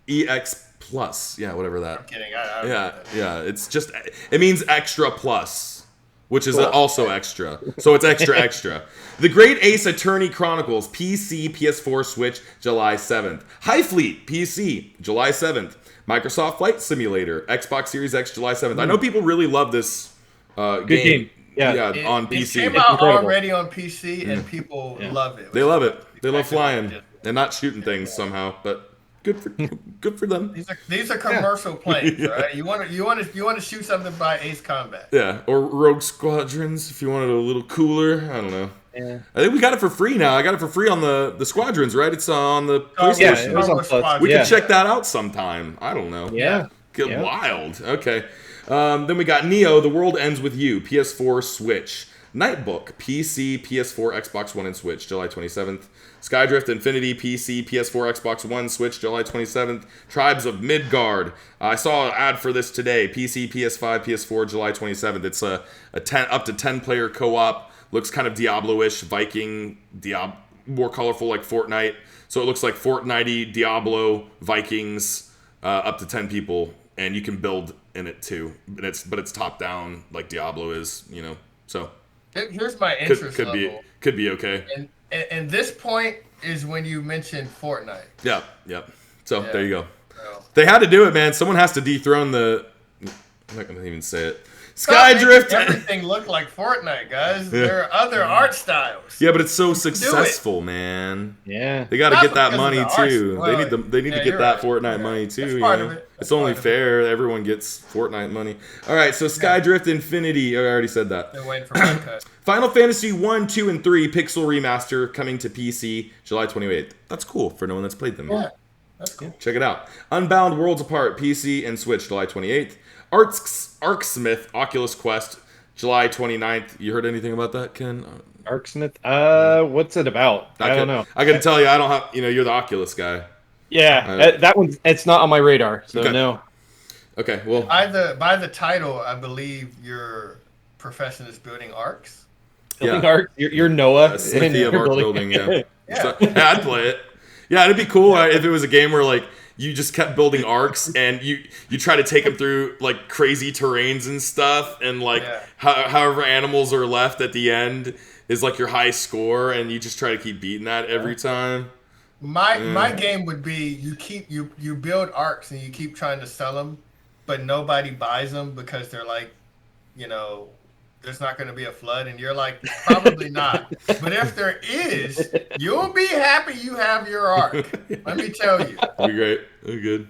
EX Plus. Yeah, whatever that. I'm kidding. Yeah. It's just, it means extra plus, which is also extra. So it's extra. The Great Ace Attorney Chronicles, PC, PS4, Switch, July 7th. High Fleet, PC, July 7th. Microsoft Flight Simulator, Xbox Series X, July 7th. I know people really love this game. Yeah, on PC. It came out already on PC, and people love it. They love it. They love flying and not shooting things somehow, but good for them. These are commercial planes, right? You want to shoot something by Ace Combat. Yeah, or Rogue Squadrons if you wanted a little cooler. I don't know. Yeah. I think we got it for free now. I got it for free on the Squadrons, right? It's on the PlayStation. It was on Plus. We can check that out sometime. I don't know. Yeah. Get wild. Okay. Then we got Neo, The World Ends With You, PS4, Switch. Nightbook, PC, PS4, Xbox One, and Switch, July 27th. Skydrift Infinity, PC, PS4, Xbox One, Switch, July 27th. Tribes of Midgard. I saw an ad for this today. PC, PS5, PS4, July 27th. It's a up to 10-player co-op. Looks kind of Diablo-ish, Viking, more colorful like Fortnite. So it looks like Fortnite, Diablo, Vikings, up to 10 people, and you can build in it too. But it's top down like Diablo is, So here's my interest level. Could be okay. And this point is when you mentioned Fortnite. Yeah. So there you go. They had to do it, man. Someone has to dethrone the. I'm not gonna even say it. Skydrift. Everything look like Fortnite, guys. There are other art styles. Yeah, but it's so successful, man. Yeah, they got to get that money too. Well, they need to get that Fortnite money too. Part of it. It's only fair. Everyone gets Fortnite money. All right, so Skydrift Infinity. I already said that. They're waiting for my cut. Final Fantasy 1, 2, and 3 Pixel Remaster coming to PC July 28th. That's cool for no one that's played them. Yeah, that's cool. Check it out. Unbound Worlds Apart PC and Switch July 28th. Arcsmith Oculus Quest July 29th. You heard anything about that, Ken? Arcsmith? What's it about? I don't know. I gotta tell you, I don't have. You're the Oculus guy. Yeah, that one's. It's not on my radar, so no. Okay, well. By the title, I believe your profession is building arcs. Building arcs. You're Noah. Smithy of arc building. Yeah. So, I'd play it. Yeah, it'd be cool if it was a game where like you just kept building arcs and you try to take them through like crazy terrains and stuff, and like however animals are left at the end is like your high score, and you just try to keep beating that every time. My game would be you build arcs and you keep trying to sell them, but nobody buys them because they're like, there's not going to be a flood, and you're like, probably not. But if there is, you'll be happy you have your arc. Let me tell you. That'd be great. That'd be good.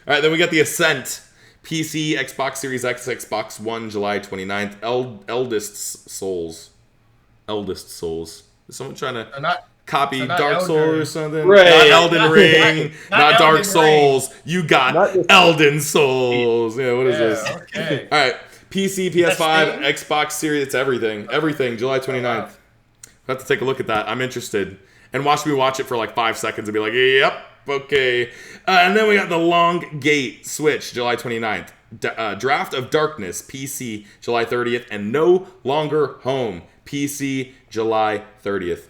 All right, then we got the Ascent. PC, Xbox Series X, Xbox One, July 29th. Eldest Souls. Is someone trying to copy Dark Souls or something? Right. Not Elden Ring. Not Dark Elden Souls. You got Elden Souls. Yeah, what is this? Okay. All right. PC, PS5, Xbox Series, it's everything. Everything, July 29th. Wow. I have to take a look at that. I'm interested. And watch me watch it for like 5 seconds and be like, yep, okay. And then we got The Long Gate, Switch, July 29th. Draft of Darkness, PC, July 30th. And No Longer Home, PC, July 30th.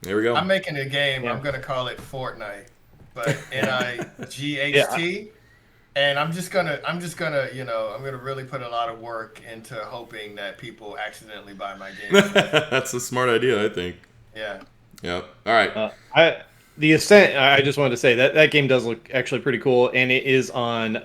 There we go. I'm making a game. Yeah. I'm going to call it Fortnite. But Night. And I'm gonna really put a lot of work into hoping that people accidentally buy my game. That's a smart idea, I think. Yeah. Yep. All right. The Ascent. I just wanted to say that game does look actually pretty cool, and it is on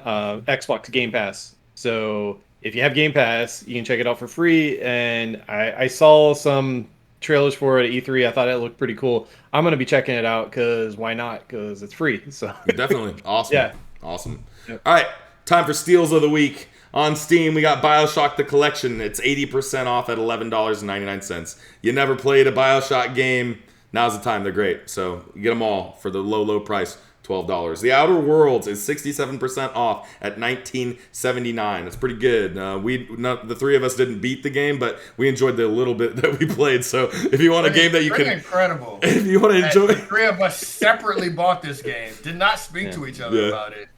Xbox Game Pass. So if you have Game Pass, you can check it out for free. And I saw some trailers for it at E3. I thought it looked pretty cool. I'm gonna be checking it out because why not? Because it's free. So definitely awesome. Yeah. Awesome. Yep. All right, time for steals of the week. On Steam, we got BioShock the Collection. It's 80% off at $11.99. You never played a BioShock game, now's the time. They're great. So you get them all for the low price, $12. The Outer Worlds is 67% off at $19.79. That's pretty good. The three of us didn't beat the game, but we enjoyed the little bit that we played. So if you want a game that you can... incredible. If you want to enjoy... The three of us separately bought this game, did not speak to each other about it,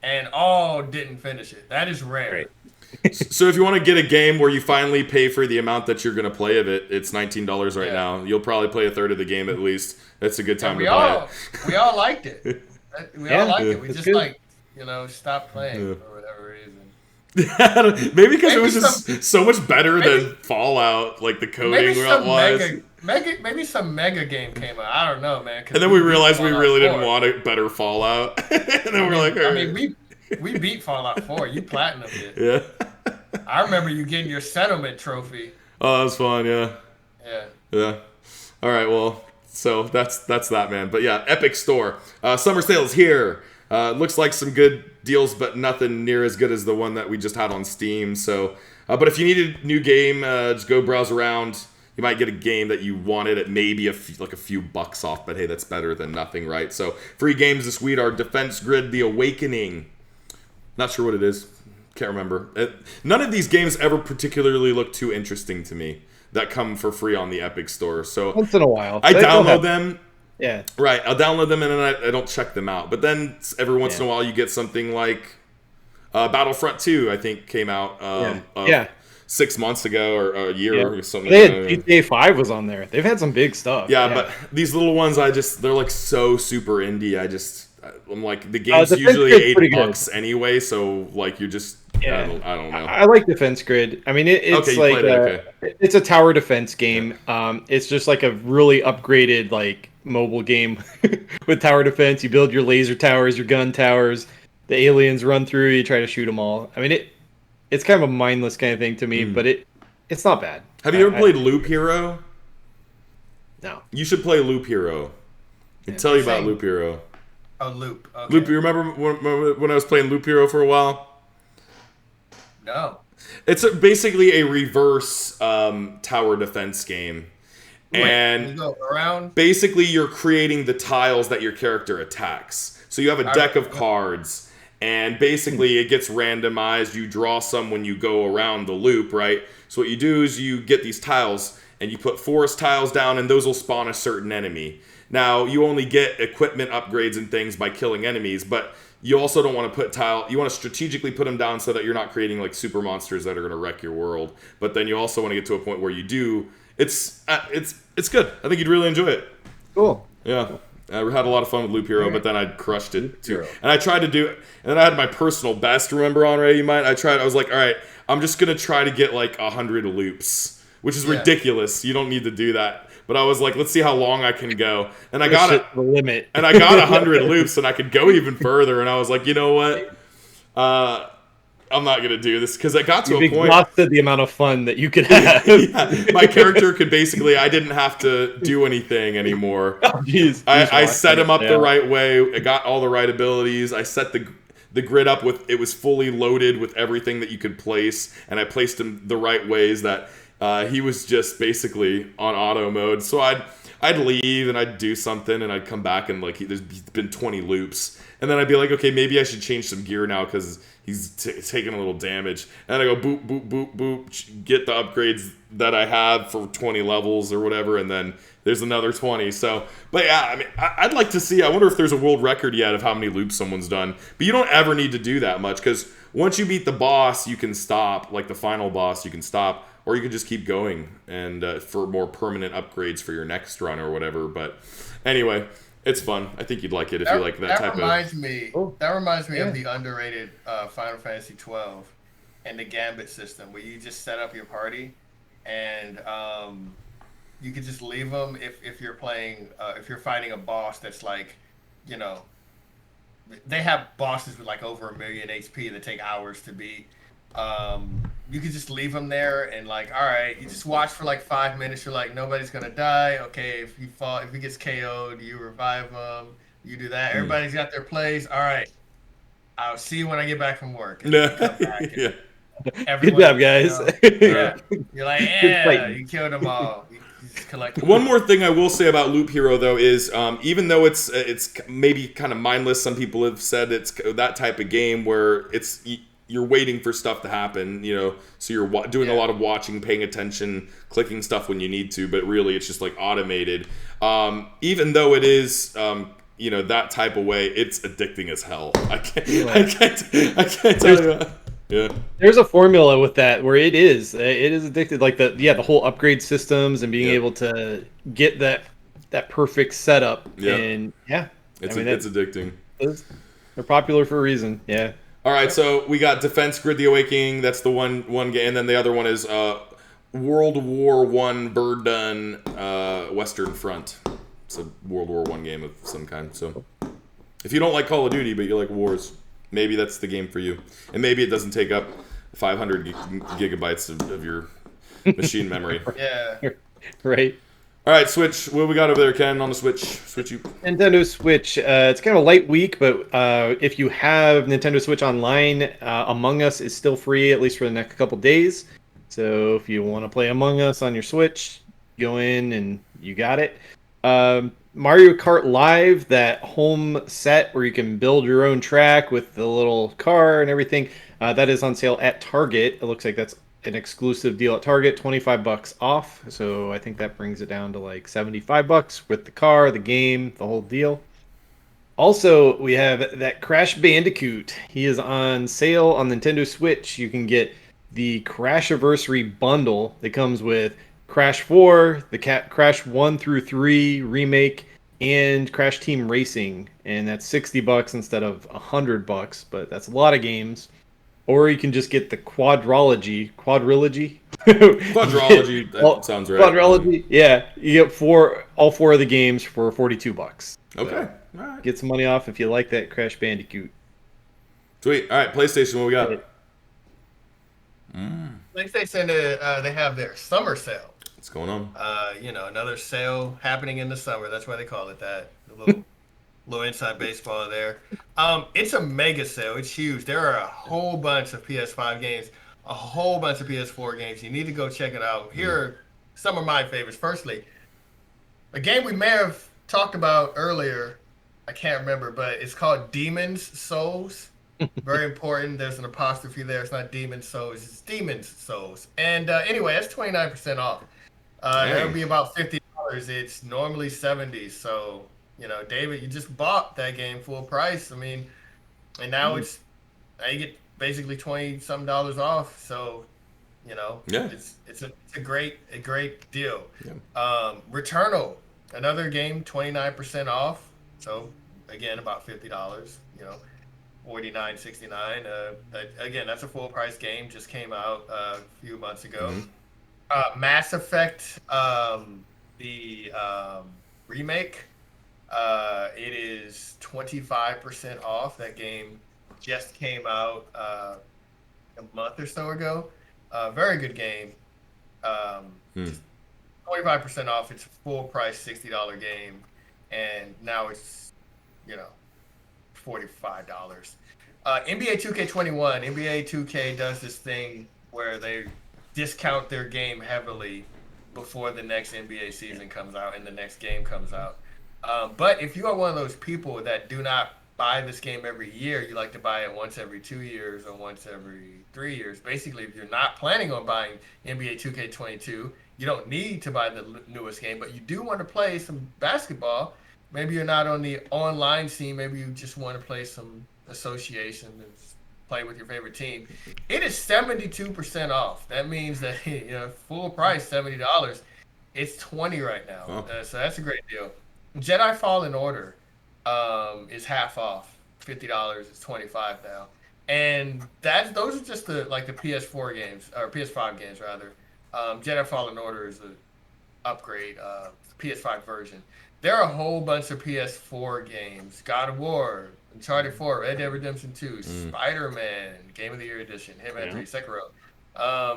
and all didn't finish it. That is rare. Right. So if you want to get a game where you finally pay for the amount that you're going to play of it, it's $19 right now. You'll probably play a third of the game at least. That's a good time to buy it. We all liked it. We all liked it. We just stopped playing for whatever reason. Maybe because it was just so much better than Fallout, like the coding wise. Maybe some mega game came out. I don't know, man. And then we realized we really didn't want a better Fallout. And then we're like, all right. We beat Fallout 4. You platinumed it. Yeah. I remember you getting your settlement trophy. Oh, that was fun. Yeah. Yeah. All right. Well, so that's that, man. But yeah, Epic Store. Summer sales here. Looks like some good deals, but nothing near as good as the one that we just had on Steam. So, but if you need a new game, just go browse around. You might get a game that you wanted at maybe a few bucks off, but hey, that's better than nothing, right? So, free games this week are Defense Grid: The Awakening. Not sure what it is. Can't remember. None of these games ever particularly look too interesting to me that come for free on the Epic Store. So once in a while, I download them. Yeah. Right. I'll download them and then I don't check them out. But then every once in a while you get something like Battlefront 2, I think, came out 6 months ago or a year or something. They had GTA 5 was on there. They've had some big stuff. Yeah, but these little ones, they're like so super indie. I'm like, the game's usually $8 anyway, so like you're just I don't know. I like Defense Grid. I mean, it's it's a tower defense game. It's just like a really upgraded like mobile game with tower defense. You build your laser towers, your gun towers. The aliens run through. You try to shoot them all. I mean, it's kind of a mindless kind of thing to me, but it's not bad. Have you ever played Loop Hero? No. You should play Loop Hero. I can tell you about Loop Hero. Oh, Loop. Okay. Loop. You remember when I was playing Loop Hero for a while? No. It's basically a reverse tower defense game. And you go around. Basically, you're creating the tiles that your character attacks. So you have a deck of cards, and basically it gets randomized. You draw some when you go around the loop, right? So what you do is you get these tiles, and you put forest tiles down, and those will spawn a certain enemy. Now, you only get equipment upgrades and things by killing enemies, but you also don't want to put you want to strategically put them down so that you're not creating like super monsters that are going to wreck your world. But then you also want to get to a point where you do. It's good. I think you'd really enjoy it. Cool. Yeah. I had a lot of fun with Loop Hero, but then I crushed it too. And I tried to do it, and then I had my personal best. Remember, Anre, I was like, all right, I'm just going to try to get like 100 loops, which is ridiculous. You don't need to do that. But I was like, let's see how long I can go. And I got the limit. And I got 100 loops, and I could go even further. And I was like, you know what? I'm not going to do this, because I got to a point. You've exhausted the amount of fun that you could have. Yeah, my character could basically, I didn't have to do anything anymore. Oh, geez. I set him up the right way. I got all the right abilities. I set the grid up with, it was fully loaded with everything that you could place, and I placed him the right ways that he was just basically on auto mode. So I'd leave and I'd do something, and I'd come back and like there's been 20 loops, and then I'd be like, okay, maybe I should change some gear now because he's taking a little damage. And I go boop boop boop boop, get the upgrades that I have for 20 levels or whatever, and then there's another 20. So, but yeah, I mean, I'd like to see. I wonder if there's a world record yet of how many loops someone's done. But you don't ever need to do that much, because once you beat the boss, you can stop. Like the final boss, you can stop. Or you can just keep going and for more permanent upgrades for your next run or whatever. But anyway, it's fun. I think you'd like it if you like that type of... That reminds me of the underrated Final Fantasy 12 and the Gambit system, where you just set up your party and you could just leave them if you're playing, if you're fighting a boss that's like, you know, they have bosses with like over 1 million HP that take hours to beat. You could just leave them there and like, all right, you just watch for like 5 minutes. You're like, nobody's gonna die. Okay, if he gets KO'd, you revive him. You do that. Everybody's got their plays. All right, I'll see you when I get back from work. And you come back and good job, guys. You're like, yeah, you killed them all. You just collect them. One more thing I will say about Loop Hero though is, even though it's maybe kind of mindless, some people have said it's that type of game where you're waiting for stuff to happen, you know, so you're doing a lot of watching, paying attention, clicking stuff when you need to, but really it's just like automated. Even though it is, you know, that type of way, it's addicting as hell. I can't tell you that. Yeah. There's a formula with that where it is addicted, like the whole upgrade systems and being able to get that perfect setup. And it's addicting. They're popular for a reason. Yeah. All right, so we got Defense Grid: The Awakening. That's the one game, and then the other one is World War I Verdun Western Front. It's a World War I game of some kind. So if you don't like Call of Duty but you like wars, maybe that's the game for you. And maybe it doesn't take up 500 gigabytes of your machine memory. Yeah. Right. All right, Switch. What we got over there, Ken, on the Switch? Nintendo Switch. It's kind of a light week, but if you have Nintendo Switch Online, Among Us is still free, at least for the next couple days. So if you want to play Among Us on your Switch, go in and you got it. Mario Kart Live, that home set where you can build your own track with the little car and everything, that is on sale at Target. It looks like that's an exclusive deal at Target, $25 off. So I think that brings it down to like $75 with the car, the game, the whole deal. Also, we have that Crash Bandicoot. He is on sale on Nintendo Switch. You can get the Crashiversary bundle that comes with Crash 4, the Crash 1 through 3 remake, and Crash Team Racing. And that's $60 instead of $100, but that's a lot of games. Or you can just get the quadrilogy. Quadrilogy, that sounds right. Quadrilogy, yeah. You get all four of the games for $42. Okay, so all right. Get some money off if you like that Crash Bandicoot. Sweet. All right, PlayStation, what we got? PlayStation, they have their summer sale. What's going on? Another sale happening in the summer. That's why they call it that. A little inside baseball there. It's a mega sale. It's huge. There are a whole bunch of PS5 games, a whole bunch of PS4 games. You need to go check it out. Here are some of my favorites. Firstly, a game we may have talked about earlier. I can't remember, but it's called Demon's Souls. Very important. There's an apostrophe there. It's not Demon's Souls. It's Demon's Souls. And anyway, that's 29% off. That'll be about $50. It's normally $70. So, David, you just bought that game full price. I mean, and now you get basically $20-something off. So, it's a great deal. Yeah. Returnal, another game, 29% off. So again, about $50. $49.69. Again, that's a full price game. Just came out a few months ago. Mass Effect, the remake. It is 25% off. That game just came out a month or so ago. Very good game. 25% off. It's a full price $60 game, and now it's $45. NBA 2K21. NBA 2K does this thing where they discount their game heavily before the next NBA season comes out and the next game comes out. But if you are one of those people that do not buy this game every year, you like to buy it once every 2 years or once every 3 years. Basically, if you're not planning on buying NBA 2K22, you don't need to buy the newest game, but you do want to play some basketball. Maybe you're not on the online scene. Maybe you just want to play some association and play with your favorite team. It is 72% off. That means that full price $70. It's $20 right now. So that's a great deal. Jedi Fallen Order is half off. $50. It's $25 now. And those are just the PS4 games or PS5 games rather. Jedi Fallen Order is an upgrade, PS5 version. There are a whole bunch of PS4 games: God of War, Uncharted 4, Red Dead Redemption 2, Spider-Man, Game of the Year Edition, Hitman 3, Sekiro. I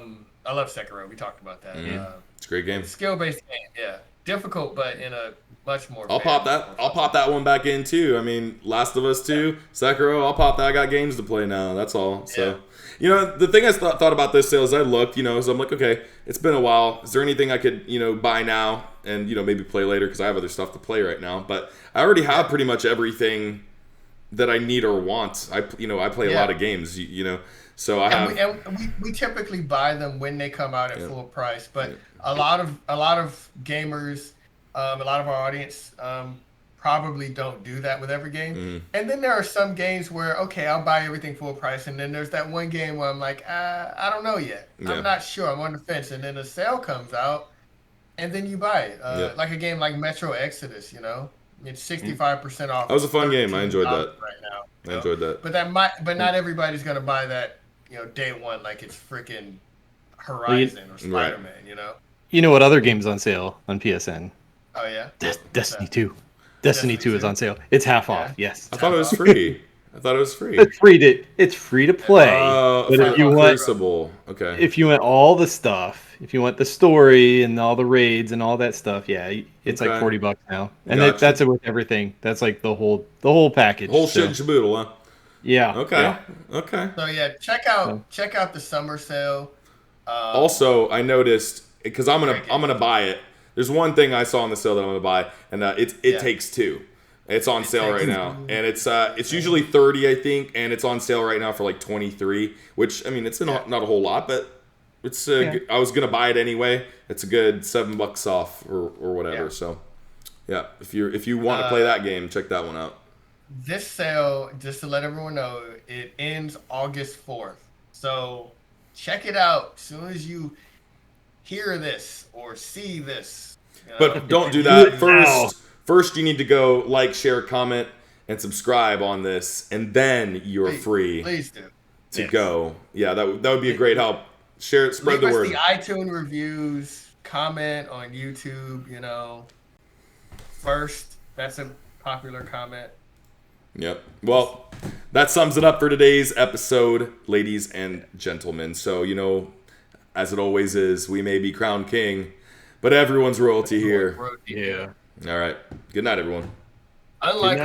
love Sekiro. We talked about that. It's a great game. Skill-based game, yeah. Difficult, but in a much more. I'll pop that one back in too. I mean, Last of Us 2, Sekiro. I'll pop that. I got games to play now. That's all. So. The thing I thought about this sale is I looked, so I'm like, okay, it's been a while. Is there anything I could, buy now and, maybe play later because I have other stuff to play right now. But I already have pretty much everything that I need or want. I play a lot of games, so I have. And we typically buy them when they come out at full price. But a lot of gamers, a lot of our audience, probably don't do that with every game. And then there are some games where, okay, I'll buy everything full price. And then there's that one game where I'm like, I don't know yet. I'm not sure. I'm on the fence. And then the sale comes out and then you buy it. Like a game like Metro Exodus, it's 65% off. That was a fun game. I enjoyed that. Right now, I enjoyed that. But not everybody's going to buy that, day one, like it's freaking Horizon or Spider-Man, You know what other game's on sale on PSN? Oh, yeah? Destiny 2. Destiny 2 is on sale. It's half off. Yes. I thought it was free. It's free to play. But if you want Crucible, okay. If you want all the stuff, if you want the story and all the raids and all that stuff, it's like $40 now. And that's it with everything. That's like the whole package. Whole shit and caboodle, huh? Yeah. Okay. Yeah. Okay. So check out the summer sale. Also, I noticed because I'm gonna buy it. There's one thing I saw on the sale that I'm gonna buy, and it takes two. It's on sale right now, and it's usually $30, I think, and it's on sale right now for like $23. Which I mean, it's not a whole lot, but it's. I was gonna buy it anyway. It's a good $7 off or whatever. Yeah. So, yeah, if you want to play that game, check that one out. This sale, just to let everyone know, it ends August 4th. So check it out as soon as you hear this or see this. But don't do that. First, you need to go like, share, comment, and subscribe on this, and then you're free to go. Yeah, that would be a great help. Share it, spread the word. Leave us the iTunes reviews, comment on YouTube, First, that's a popular comment. Yep. Well, that sums it up for today's episode, ladies and gentlemen. So, you know, as it always is, we may be crowned king, but everyone's royalty here. Yeah. All right. Good night, everyone. Unlike